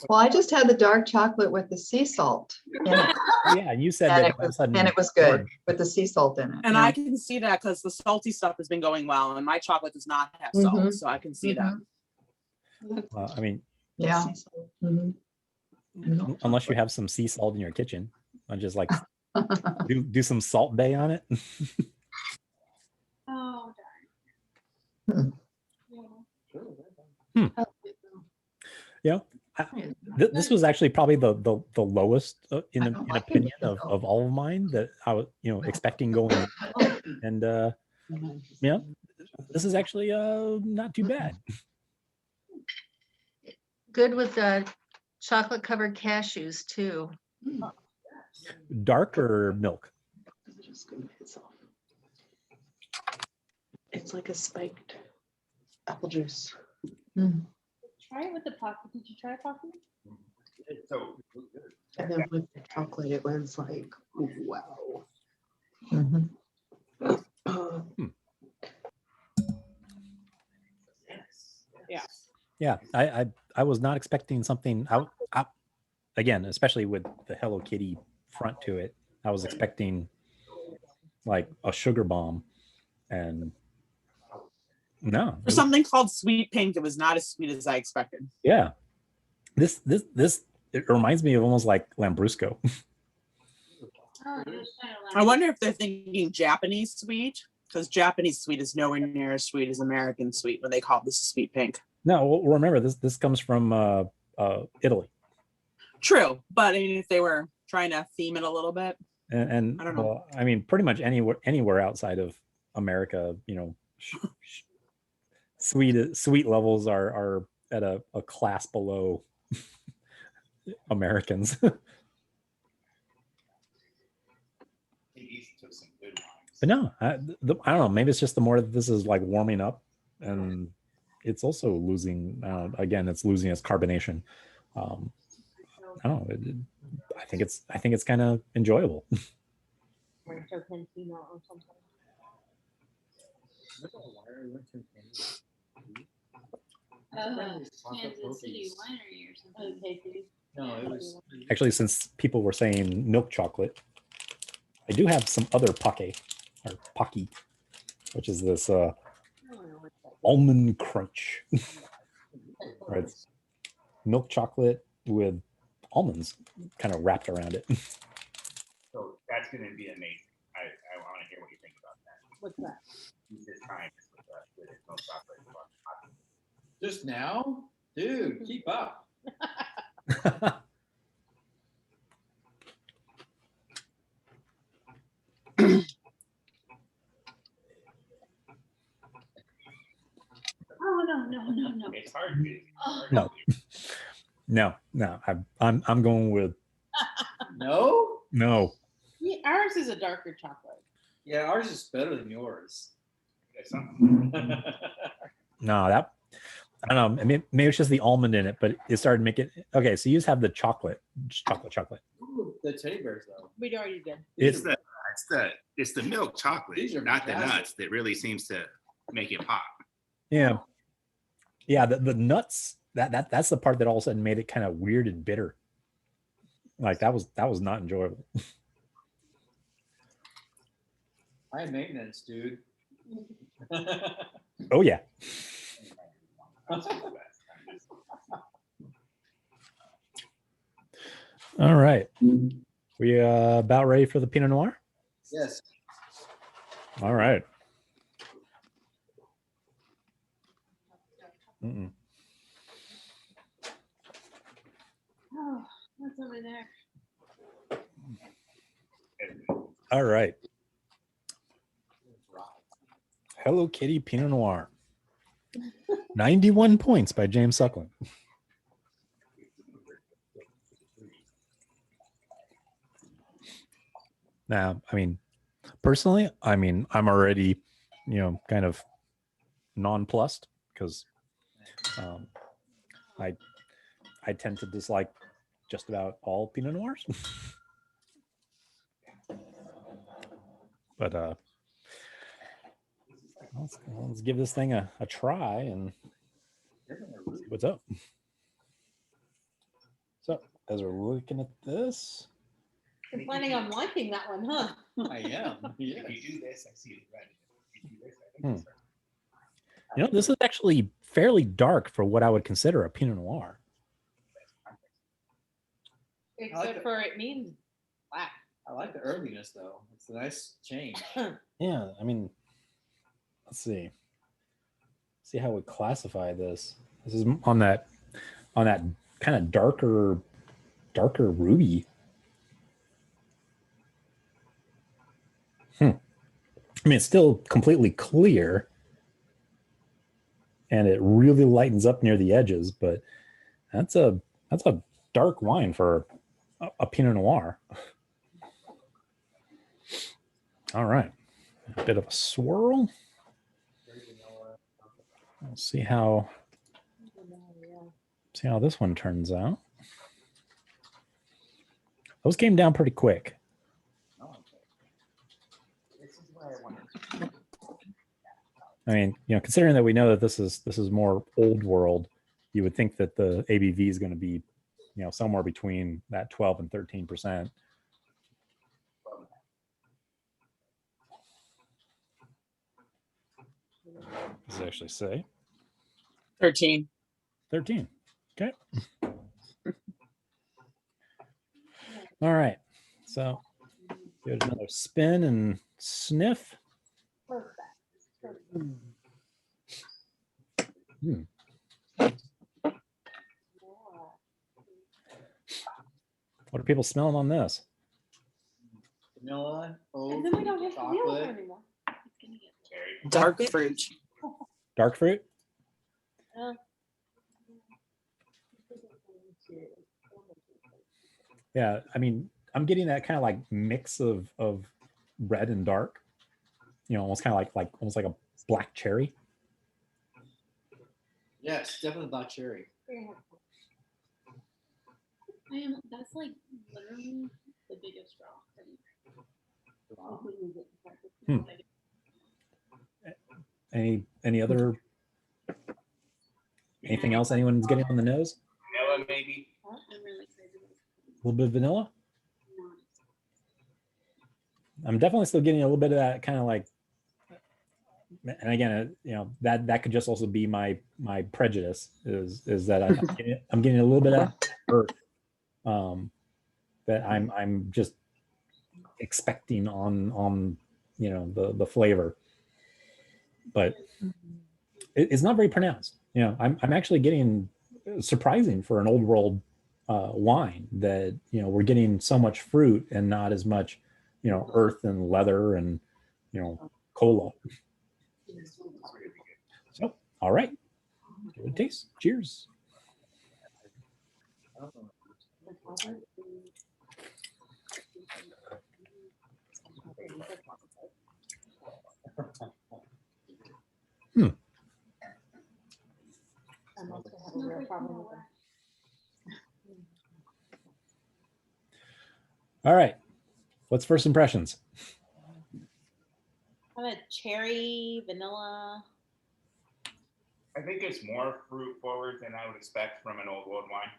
Well, I just had the dark chocolate with the sea salt in it. Yeah, you said And that it was good with the sea salt in it. And yeah. I can see that because the salty stuff has been going well, and my chocolate does not have salt, Mhm. so I can see that. I mean, Yeah. unless you have some sea salt in your kitchen, I just like do some salt bay on it. Oh Hmm. darn. Yeah. This was actually probably the lowest in opinion of all of mine that I was expecting going in. And yeah, this is actually not too bad. Good with chocolate covered cashews too. Dark or milk? It's like a spiked apple juice. Try it with the Pocky. Did you try Pocky? So And then with the chocolate, it was like, wow. Yeah. Yeah, I was not expecting something out. Again, especially with the Hello Kitty front to it, I was expecting like a sugar bomb, and no. For something called sweet pink, it was not as sweet as I expected. Yeah, this it reminds me of almost like Lambrusco. I wonder if they're thinking Japanese sweet, because Japanese sweet is nowhere near as sweet as American sweet when they call this a sweet pink. No, well, remember this comes from Italy. True, but I mean, if they were trying to theme it a little bit, And I don't know. Well, I mean, pretty much anywhere outside of America, sweet levels are at a class below Americans. But no, I don't know. Maybe it's just the more that this is like warming up, and it's also losing. Again, it's losing its carbonation. I don't know. I think it's kind of enjoyable. Kansas City Winery or something. No, it was Actually, since people were saying milk chocolate, I do have some other Pocky, which is this almond crunch. Right, it's milk chocolate with almonds kind of wrapped around it. So that's going to be amazing. I want to hear what you think about that. What's that? He's just trying this with his milk chocolate. just now, dude. Keep up. Oh no. It's hard. No. I'm going with No. no. Yeah, ours is a darker chocolate. Yeah, ours is better than yours. No, that I don't know. Maybe it's just the almond in it, but it started to make it okay. So you just have the chocolate. Ooh, the teddy bears though. We already did. It's the milk chocolate, These are not the fantastic. nuts, that really seems to make it pop. Yeah. The nuts. That's the part that all of a sudden made it kind of weird and bitter. Like that was not enjoyable. High maintenance, dude. Oh yeah. All right. We about ready for the Pinot Noir? Yes. All right. Oh, what's over there? All right. Hello Kitty Pinot Noir. 91 points by James Suckling. Now, personally, I'm already, kind of nonplussed because I tend to dislike just about all Pinot Noirs. But let's give this thing a try and see what's up. So as we're looking at this, You're planning on liking that one, huh? I am. If you do this, I see it red. If you do this, I think it's red. you know, this is actually fairly dark for what I would consider a Pinot Noir. Except for it means black. I like the earthiness though. It's a nice change. Yeah, I mean, let's see how we classify this. This is on that kind of darker ruby. I mean, it's still completely clear, and it really lightens up near the edges. But that's a dark wine for a Pinot Noir. All right, a bit of a swirl. We'll see how this one turns out. Those came down pretty quick. I mean, you know, considering that we know that this is more old world, you would think that the ABV is going to be, you know, somewhere between that 12 and 13%. Does it actually say 13? 13. Okay. All right. So give it another spin and sniff. Perfect. What are people smelling on this? Vanilla, oat, And then we don't have to deal with it chocolate. anymore. Dark fruit. Dark fruit? Yeah, I mean, I'm getting that kind of like mix of red and dark. You know, almost kind of like almost like a black cherry. Yes, definitely black cherry. That's like literally the biggest draw for me. Any other anything else anyone's getting on the nose? Vanilla, maybe. I'm really crazy. A little bit of vanilla. I'm definitely still getting a little bit of that kind of like, and again, you know, that could just also be my prejudice is that I'm getting a little bit of earth that I'm just expecting on you know the flavor, but it's not very pronounced. You know, I'm actually getting surprising for an old world wine that, you know, we're getting so much fruit and not as much, you know, earth and leather and, you know, cola. So, all right, give it a taste. Cheers. All right, what's first impressions? I'm a cherry, vanilla. I think it's more fruit forward than I would expect from an old world wine.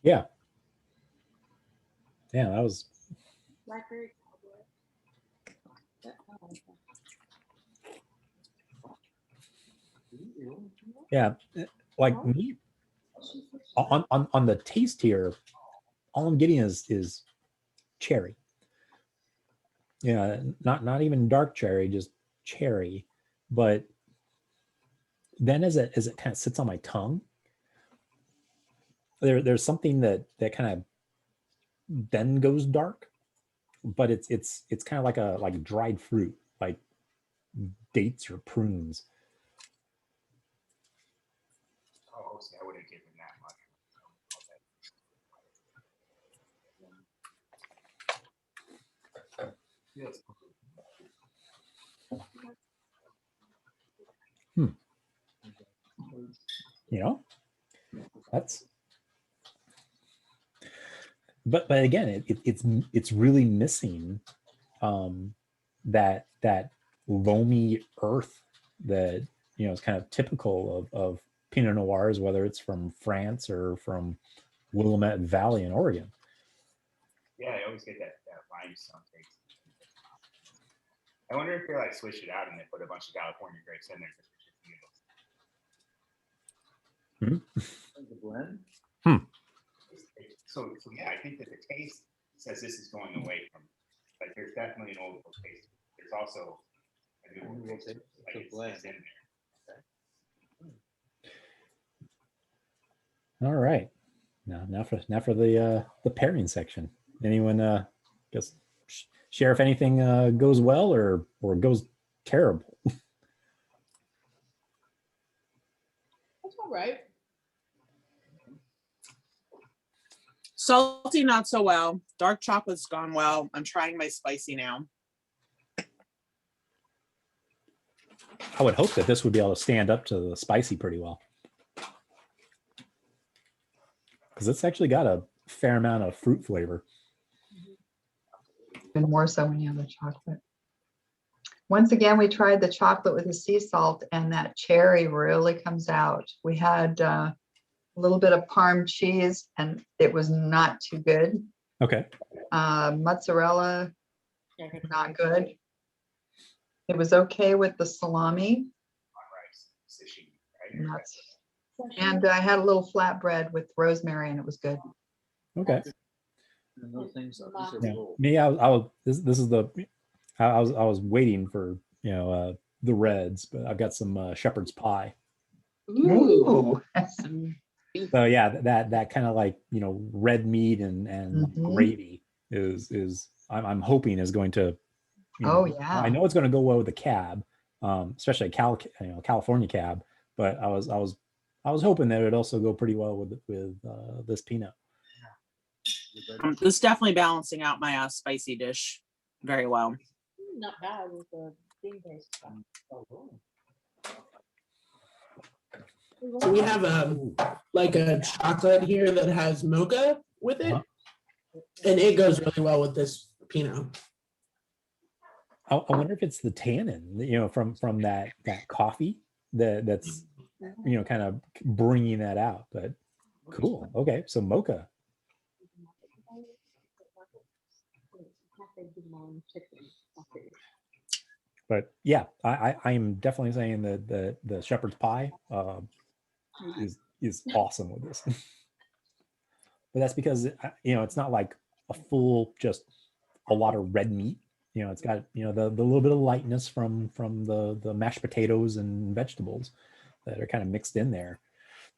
Yeah. Yeah, that was. Blackberry. Yeah, like me on the taste here, all I'm getting is cherry. Yeah, not even dark cherry, just cherry. But then as it kind of sits on my tongue, there's something that kind of then goes dark, but it's kind of like dried fruit, like dates or prunes. Oh, see, I wouldn't give him that much. Yes. You know, That's, but again, it's really missing that loamy earth that, you know, is kind of typical of Pinot Noirs, whether it's from France or from Willamette Valley in Oregon. Yeah, I always get that limestone taste. I wonder if they like switch it out and they put a bunch of California grapes in there. The blend. So yeah, I think that the taste says this is going away from, like, there's definitely an old world taste. There's also a new world taste, like it's in there. All right, now for the pairing section. Anyone just share if anything goes well or goes terrible? That's all right. Salty, not so well. Dark chocolate's gone well. I'm trying my spicy now. I would hope that this would be able to stand up to the spicy pretty well, because it's actually got a fair amount of fruit flavor. And more so when you have the chocolate. Once again, we tried the chocolate with the sea salt, and that cherry really comes out. We had a little bit of Parm cheese, and it was not too good. Okay. Mozzarella, not good. It was okay with the salami. And I had a little flatbread with rosemary, and it was good. Okay. And those things are Yeah. Me, I was this is the I was waiting for, you know, the reds, but I've got some shepherd's pie. Ooh. So yeah, that kind of, like, you know, red meat and gravy is I'm hoping is going to, you know, Oh yeah. I know it's going to go well with the cab, especially California cab, but I was hoping that it would also go pretty well with this Pinot. This is definitely balancing out my spicy dish very well. Not bad with the bean paste. So we have like a chocolate here that has mocha with it, and it goes really well with this Pinot. I wonder if it's the tannin, you know, from that coffee that's, you know, kind of bringing that out. But cool. Okay, so mocha. But yeah, I'm definitely saying that the shepherd's pie is awesome with this. But that's because, you know, it's not like a full, just a lot of red meat. You know, it's got, you know, the little bit of lightness from the mashed potatoes and vegetables that are kind of mixed in there.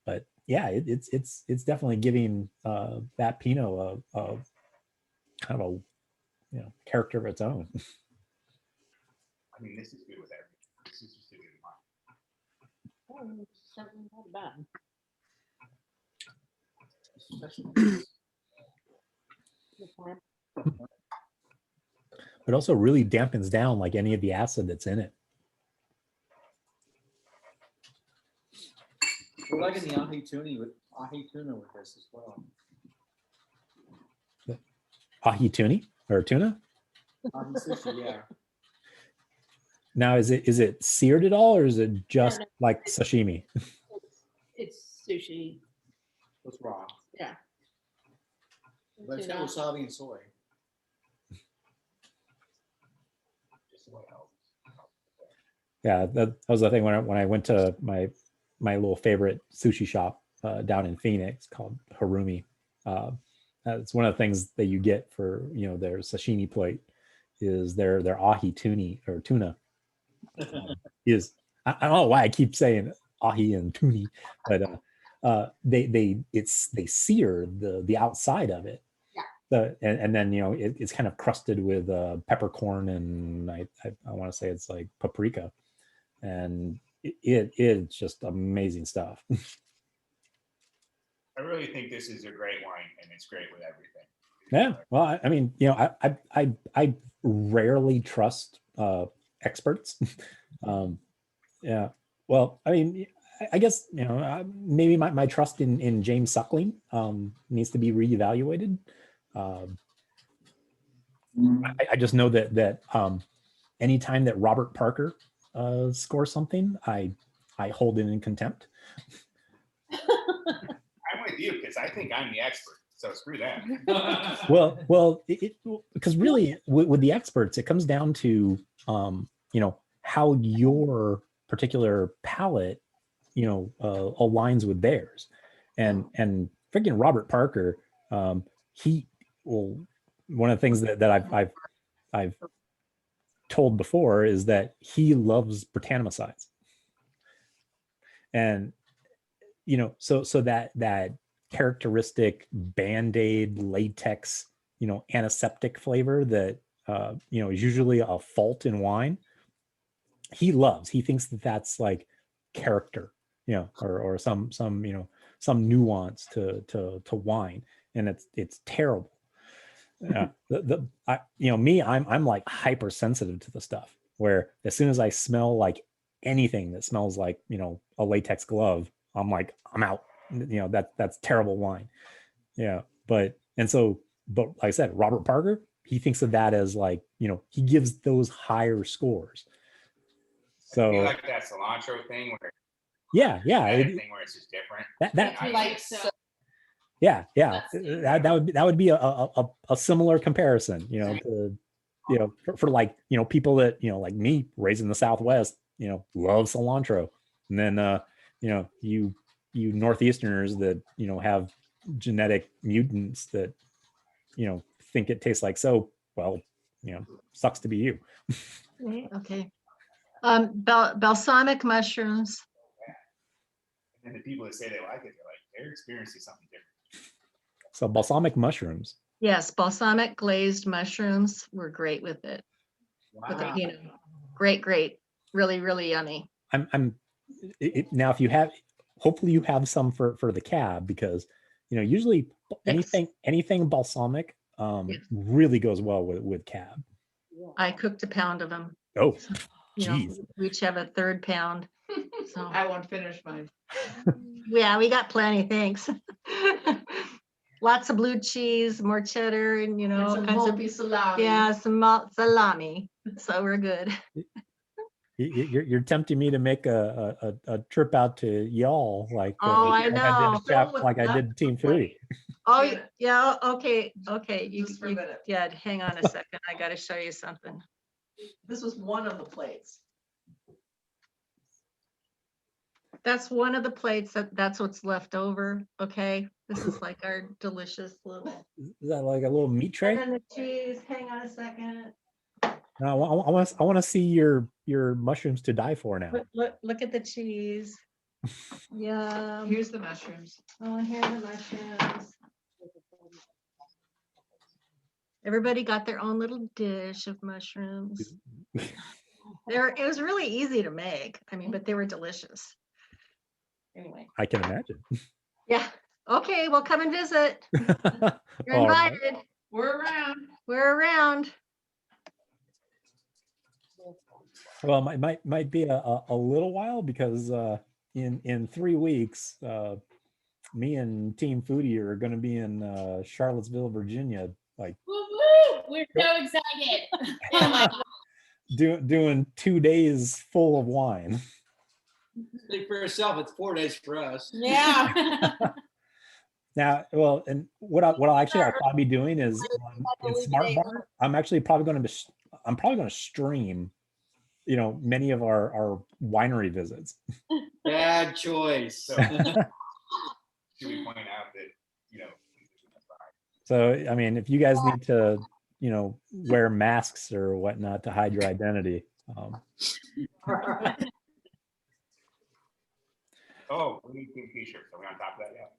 But yeah, it's definitely giving that Pinot a kind of a, you know, character of its own. I mean, this is good with everything. This is just a good wine. But also really dampens down like any of the acid that's in it. We're liking the ahi tuna with this as well. Ahi tuna or tuna? Ahi sushi, yeah. Now, is it seared at all, or is it just like sashimi? It's sushi. It's raw. Yeah. But it's got wasabi and soy. Yeah, that was the thing when I went to my little favorite sushi shop down in Phoenix called Harumi. It's one of the things that you get for, you know, their sashimi plate is their ahi tuna. Is I don't know why I keep saying ahi and tuni, but they sear the outside of it. Yeah. And then, you know, it's kind of crusted with peppercorn and I want to say it's like paprika, and it's just amazing stuff. I really think this is a great wine, and it's great with everything. Yeah, well, I mean, you know, I rarely trust experts. Yeah, well, I mean, I guess, maybe my trust in James Suckling needs to be reevaluated. I just know that anytime that Robert Parker scores something, I hold it in contempt. I'm with you because I think I'm the expert. So screw that. Well, because really with the experts, it comes down to how your particular palate aligns with theirs, and freaking Robert Parker, one of the things that I've told before is that he loves Britannicide, and so that characteristic Band-Aid latex antiseptic flavor that is usually a fault in wine, he thinks that's like character, or some nuance to wine, and it's terrible. I'm like hypersensitive to the stuff, where as soon as I smell like anything that smells like a latex glove, I'm like, I'm out. That's terrible wine. But like I said, Robert Parker, he thinks of that as like, he gives those higher scores. So I feel like that cilantro thing where thing where it's just different. That would be a similar comparison, for like, people that, like me, raised in the Southwest, love cilantro. And then, you Northeasterners that, have genetic mutants that, think it tastes like soap. Well, sucks to be you. Okay. Balsamic mushrooms. And the people that say they like it, they're experiencing something different. So balsamic mushrooms. Yes, balsamic glazed mushrooms were great with it. Wow. Great, really, really yummy. Now, if you have, hopefully you have some for the cab, because usually anything balsamic really goes well with cab. I cooked a pound of them. Oh, geez. We each have a third pound. So I won't finish mine. yeah, we got plenty. Thanks. Lots of blue cheese, more cheddar, and some Volpi salami. Yeah, some salami. So we're good. You're tempting me to make a trip out to y'all, like I know. I did Team Foodie. Oh yeah, okay. Yeah, hang on a second. I got to show you something. This was one of the plates. That's one of the plates. That's what's left over. Okay, this is like our delicious little. Is that like a little meat tray? And then the cheese. Hang on a second. No, I want to see your mushrooms to die for now. Look at the cheese. Yeah. Here's the mushrooms. Oh, and here are the mushrooms. Everybody got their own little dish of mushrooms. It was really easy to make. I mean, but they were delicious. Anyway. I can imagine. Yeah. Okay, well, come and visit. You're invited. Right. We're around. We're around. Well, it might be a little while, because in 3 weeks, me and Team Foodie are going to be in Charlottesville, Virginia. Like, woo-hoo! We're so excited. Oh my God. Doing 2 days full of wine. Speak for yourself. It's 4 days for us. Yeah. Now, well, and what I'll probably be doing is in Smart Bar, I'm probably going to stream, many of our winery visits. Bad choice. So, should we point out that, So, I mean, if you guys need to, wear masks or whatnot to hide your identity. Oh, we need pink t-shirts. Are we on top of that yet?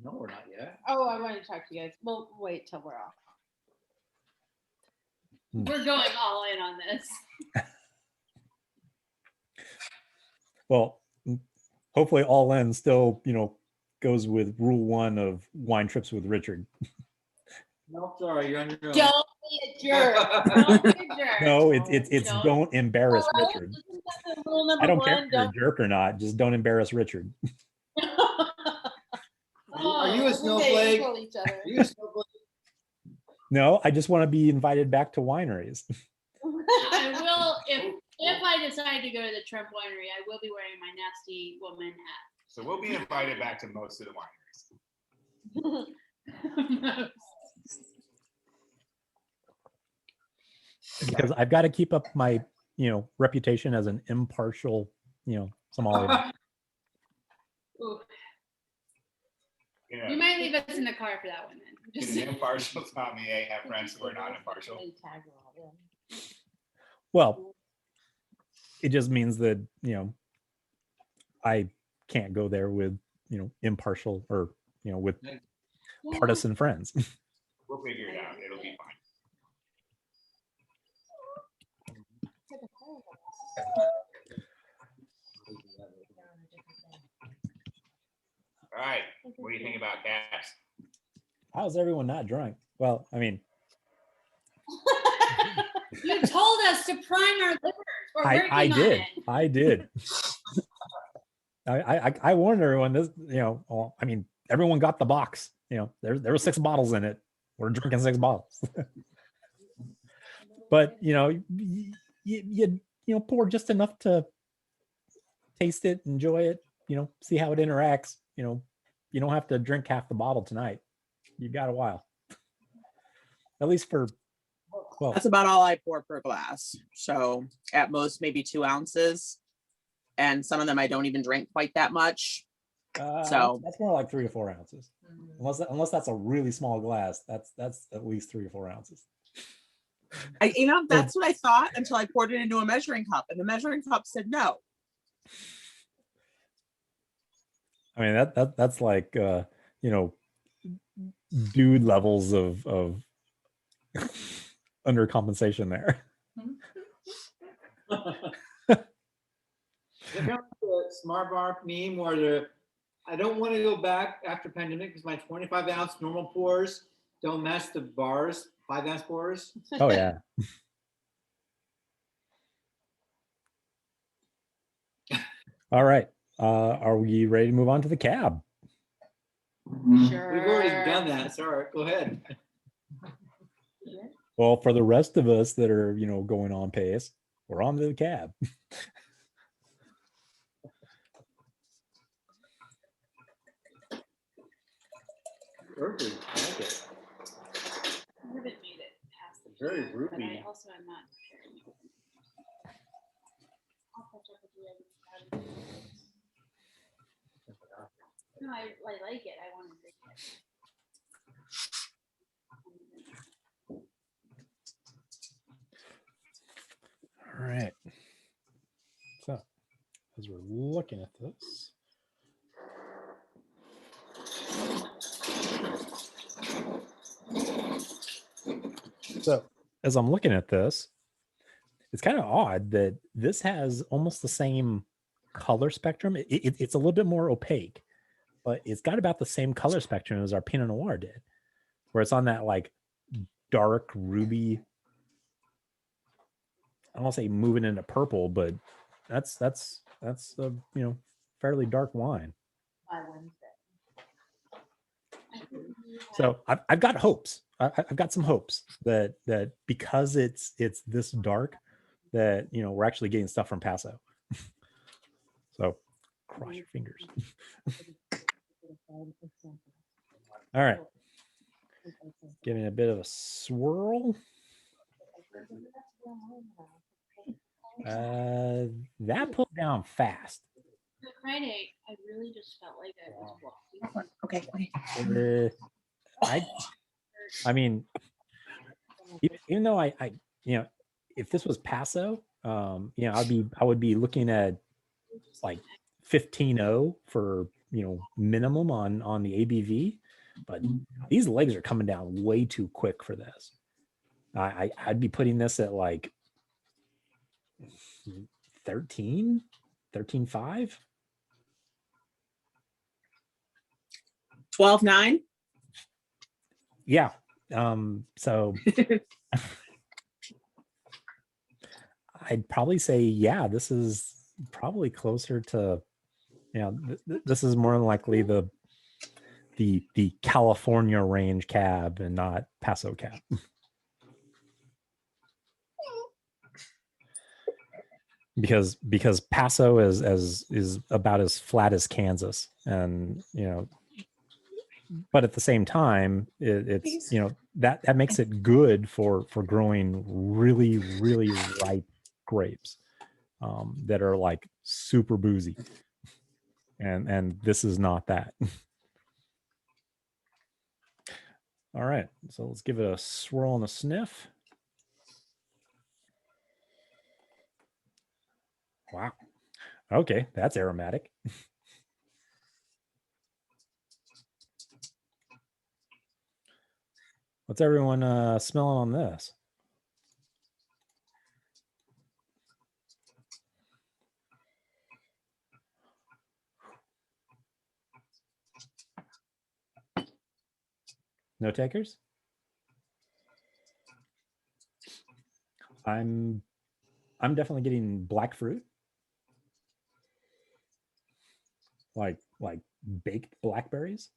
No, we're not yet. Oh, I want to talk to you guys. We'll wait till we're off. We're going all in on this. Well, hopefully all in still, goes with rule 1 of wine trips with Richard. No, sorry, you're on your own. Don't be a Jerk. Don't be a jerk. No, it's don't embarrass Well, Richard. isn't that the rule I number don't care one? if you're a jerk or not. Just don't embarrass Richard. Are you a They snowflake? equal each other. Are you a snowflake? No, I just want to be invited back to wineries. I will if I decide to go to the Trump winery, I will be wearing my nasty woman hat. So we'll be invited back to most of the wineries. Because I've got to keep up my, reputation as an impartial, sommelier. Ooh. You You know, might leave us in the car for that one then. can an impartial sommelier have friends who are not impartial? Well, it just means that, I can't go there with, impartial or, with partisan friends. We'll figure it out. It'll be fine. All right. What do you think about cats? How's everyone not drunk? Well, I mean, You told us to prime our livers. We're working I on did. it. I did. I warned everyone this, well, I mean, everyone got the box. There were 6 bottles in it. We're drinking 6 bottles. But you pour just enough to taste it, enjoy it, see how it interacts. You don't have to drink half the bottle tonight. You got a while. At least for, well, That's about all I pour per glass. So at most, maybe 2 ounces. And some of them I don't even drink quite that much. So that's more like 3 to 4 ounces. Unless that's a really small glass, that's at least 3 or 4 ounces. that's what I thought until I poured it into a measuring cup, and the measuring cup said no. I mean, that's like, dude levels of undercompensation there. It's kind of like the Smart Bar meme where I don't want to go back after pandemic because my 25-ounce normal pours don't match the bars, 5-ounce pours. Oh yeah. All right. Are we ready to move on to the cab? Sure. We've already done that. Sorry, go ahead. Well, for the rest of us that are, going on pace, we're on to the cab. Perfect. I like it. I haven't made it past the Very beginning, but ruby. I also am not preparing it. I'll catch up with you. No, I like it. I want to drink it. All right. So, as we're looking at this, as I'm looking at this, it's kind of odd that this has almost the same color spectrum. It's a little bit more opaque, but it's got about the same color spectrum as our Pinot Noir did, where it's on that like dark ruby. I don't want to say moving into purple, but that's a fairly dark wine. By Wednesday. So I've got hopes. I've got some hopes that because it's this dark, that we're actually getting stuff from Paso. So cross your fingers. All right, giving a bit of a swirl. That pulled down fast. The Friday, I really just felt like I was walking. Okay. I mean, even though I if this was Paso, I would be looking at like 15.0 for minimum on the ABV, but these legs are coming down way too quick for this. I'd be putting this at like 13.5. 12.9. Yeah. So I'd probably say, yeah, this is probably closer to, this is more than likely the California range cab and not Paso cab. because Paso is about as flat as Kansas, and but at the same time, it's that makes it good for growing really ripe grapes that are like super boozy, and this is not that. All right, so let's give it a swirl and a sniff. Wow. Okay, that's aromatic. What's everyone smelling on this? No takers? I'm definitely getting black fruit. Like baked blackberries.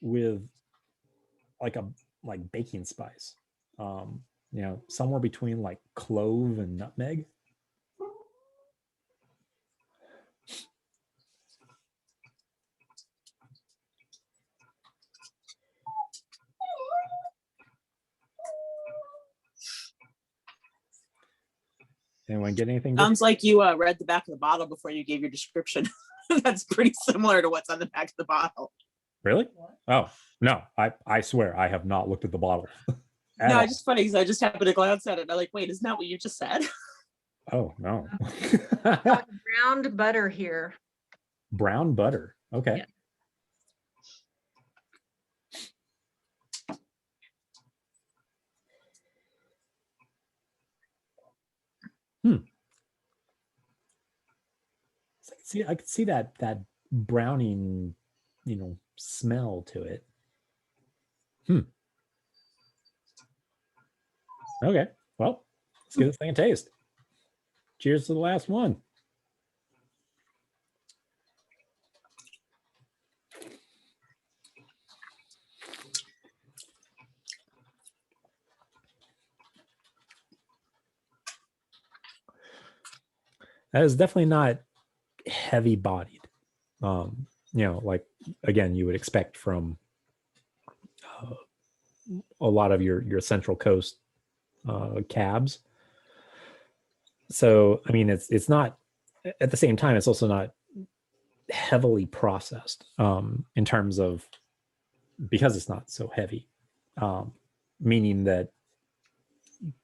with like baking spice. Somewhere between like clove and nutmeg. Anyone get anything? Sounds like you read the back of the bottle before you gave your description. That's pretty similar to what's on the back of the bottle. Really? Oh, no, I swear I have not looked at the bottle. No, it's just funny because I just happened to glance at it and I'm like, wait, isn't that what you just said? Oh, no. Browned butter here. Brown butter. Okay. Yeah. See, I could see that browning, smell to it. Okay. Well, let's give this thing a taste. Cheers to the last one. That is definitely not heavy bodied. Like again, you would expect from a lot of your Central Coast cabs. So I mean, it's not, at the same time, it's also not heavily processed in terms of, because it's not so heavy, meaning that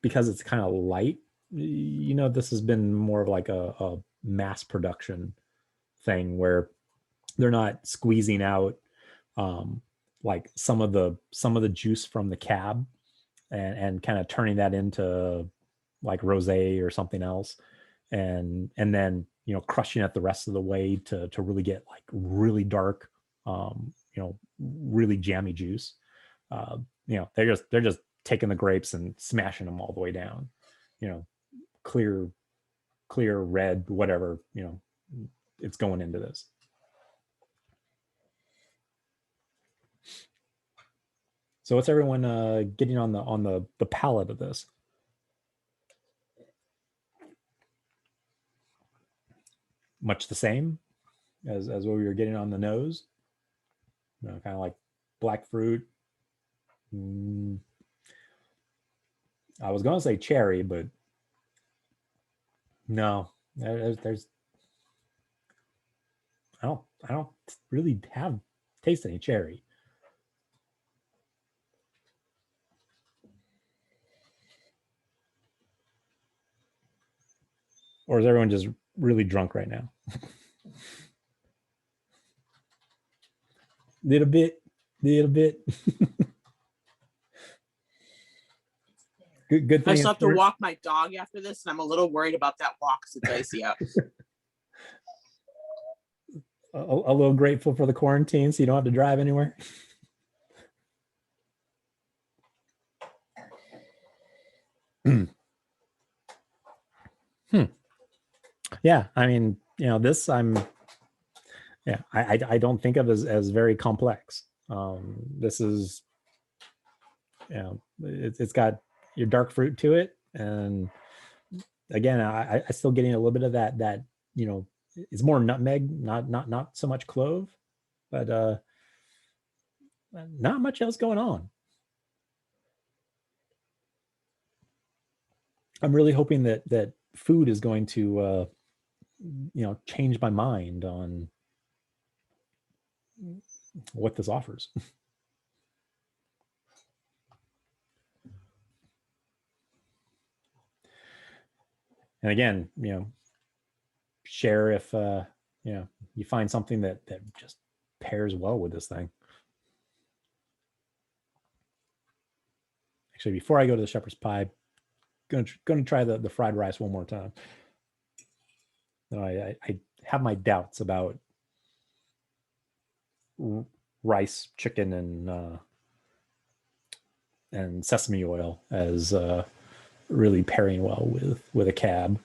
because it's kind of light, this has been more of like a mass production thing where they're not squeezing out like some of the juice from the cab and kind of turning that into like rosé or something else, and then crushing it the rest of the way to really get like really dark, really jammy juice. They're just taking the grapes and smashing them all the way down, clear red, whatever, it's going into this. So what's everyone getting on the palate of this? Much the same as what we were getting on the nose, kind of like black fruit. I was going to say cherry, but no, there's I don't really taste any cherry. Or is everyone just really drunk right now? Little bit. Good thing. I still have to walk my dog after this, and I'm a little worried about that walk because it's icy out. A little grateful for the quarantine, so you don't have to drive anywhere. Yeah, I mean, this I don't think of as very complex. This is, it's got your dark fruit to it, and again, I still getting a little bit of that it's more nutmeg, not so much clove, but not much else going on. I'm really hoping that food is going to change my mind on what this offers. And again, share if you find something that just pairs well with this thing. Actually, before I go to the shepherd's pie, going to try the fried rice one more time. I have my doubts about rice, chicken, and sesame oil as really pairing well with a cab.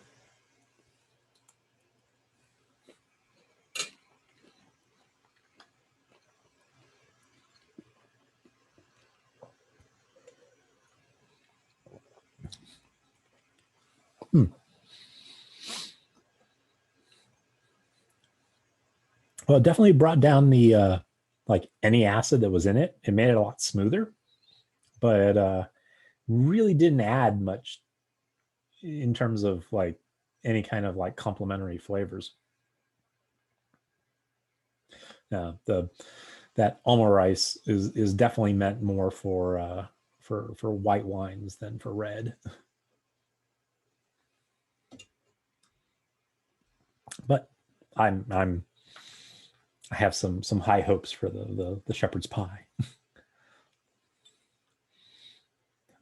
Well, it definitely brought down the like any acid that was in it. It made it a lot smoother, but really didn't add much in terms of like any kind of like complementary flavors. That omurice is definitely meant more for white wines than for red. But I have some high hopes for the shepherd's pie.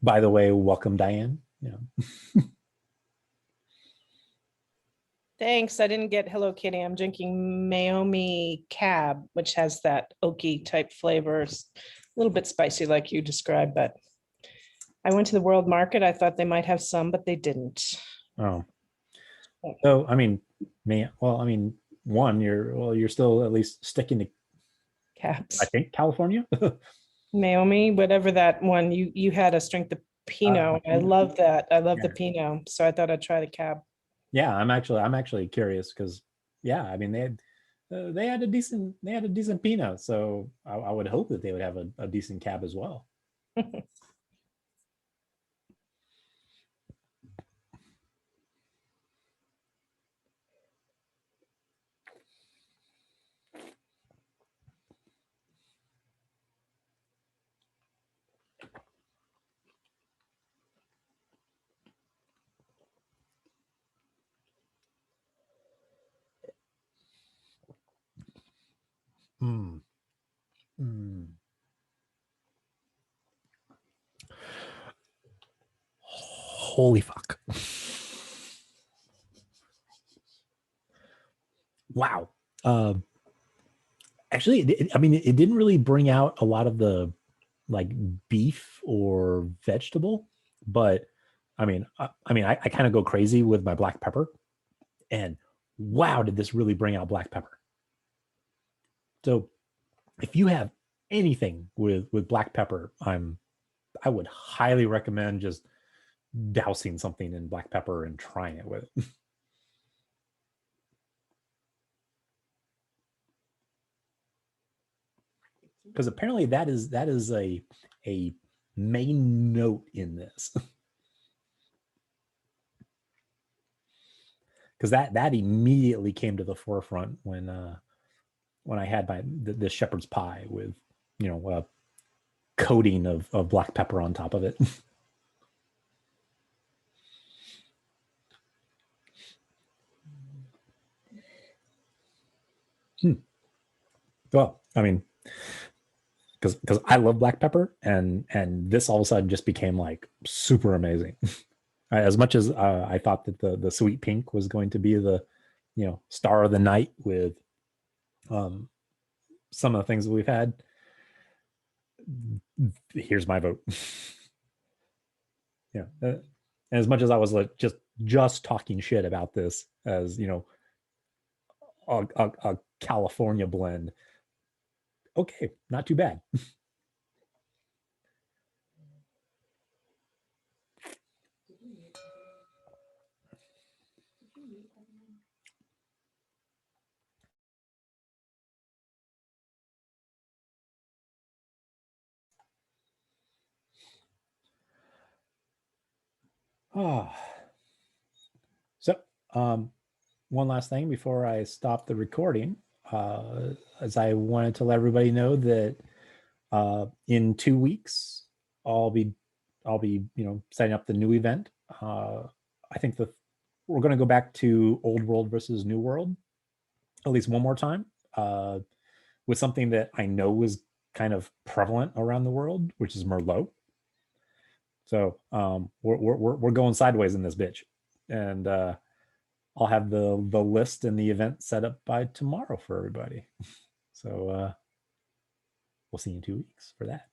By the way, welcome, Diane. Yeah. Thanks. I didn't get Hello Kitty. I'm drinking Maomi Cab, which has that oaky type flavors, a little bit spicy like you described, but I went to the World Market. I thought they might have some, but they didn't. Oh. So, I mean, you're still at least sticking to Cabs. I think California. Maomi, whatever that one, you had us drink the Pinot. I love that. I love the Pinot. So I thought I'd try the Cab. Yeah, I'm actually curious because I mean they had a decent Pinot, so I would hope that they would have a decent Cab as well. Mm. Mm. Holy fuck. Wow. Actually, it didn't really bring out a lot of the like beef or vegetable, but I kind of go crazy with my black pepper, and wow, did this really bring out black pepper. So if you have anything with black pepper, I would highly recommend just dousing something in black pepper and trying it with it. Because apparently that is a main note in this. Because that immediately came to the forefront when I had the shepherd's pie with a coating of black pepper on top of it. Well, I mean, because I love black pepper, and this all of a sudden just became like super amazing. As much as I thought that the sweet pink was going to be the star of the night with some of the things that we've had, here's my vote. And as much as I was like just talking shit about this as, you know, a California blend, okay, not too bad. Oh. So, one last thing before I stop the recording, as I wanted to let everybody know that in 2 weeks I'll be setting up the new event. I think we're going to go back to Old World versus New World at least one more time, with something that I know is kind of prevalent around the world, which is Merlot. So we're going sideways in this bitch, and I'll have the list and the event set up by tomorrow for everybody. So we'll see you in 2 weeks for that.